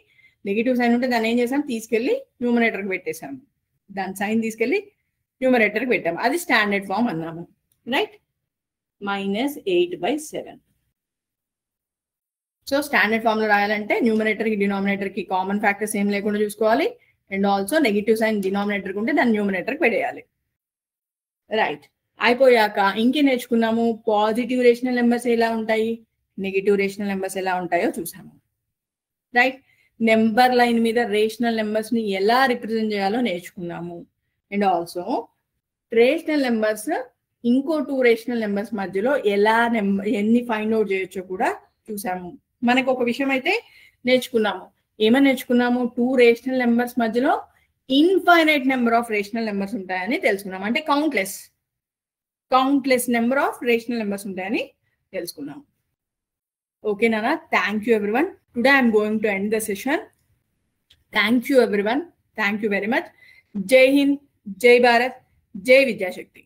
నెగిటివ్ సైన్ ఉంటే దాన్ని ఏం చేసాం? తీసుకెళ్లి న్యూమరేటర్ కి పెట్టేసాము. దాని సైన్ తీసుకెళ్లి న్యూమరేటర్ కి పెట్టాము. అది స్టాండర్డ్ ఫామ్ అన్నాము. రైట్? -8/7. సో స్టాండర్డ్ ఫామ్ లో రాయాలంటే న్యూమరేటర్ కి డినామినేటర్ కి కామన్ ఫ్యాక్టర్స్ ఏం లేకుండా చూసుకోవాలి. And also negative sign denominator కి ఉంటే దాన్ని న్యూమరేటర్ కి పెట్టేయాలి. రైట్, అయిపోయాక ఇంకే నేర్చుకున్నాము, పాజిటివ్ రేషనల్ నెంబర్స్ ఎలా ఉంటాయి, నెగిటివ్ రేషనల్ నెంబర్స్ ఎలా ఉంటాయో చూసాము. రైట్, నెంబర్ లైన్ మీద రేషనల్ నెంబర్స్ ని ఎలా రిప్రజెంట్ చేయాలో నేర్చుకున్నాము. అండ్ ఆల్సో రేషనల్ నెంబర్స్ ఇంకో 2 రేషనల్ నెంబర్స్ మధ్యలో ఎలా ఎన్ని ఫైండ్ అవుట్ చేయొచ్చో కూడా చూసాము. మనకు ఒక విషయం అయితే నేర్చుకున్నాము. ఏమని నేర్చుకున్నాము? 2 రేషనల్ నెంబర్స్ మధ్యలో infinite number of rational numbers ఉంటాయని తెలుసుకున్నాం. అంటే countless number of rational numbers ఉంటాయని తెలుసుకున్నాం. ఓకే నానా, thank you everyone. Today I'm going to end the session. Thank you everyone, thank you very much. జై హింద్, జై భారత్, జై విద్యాశక్తి.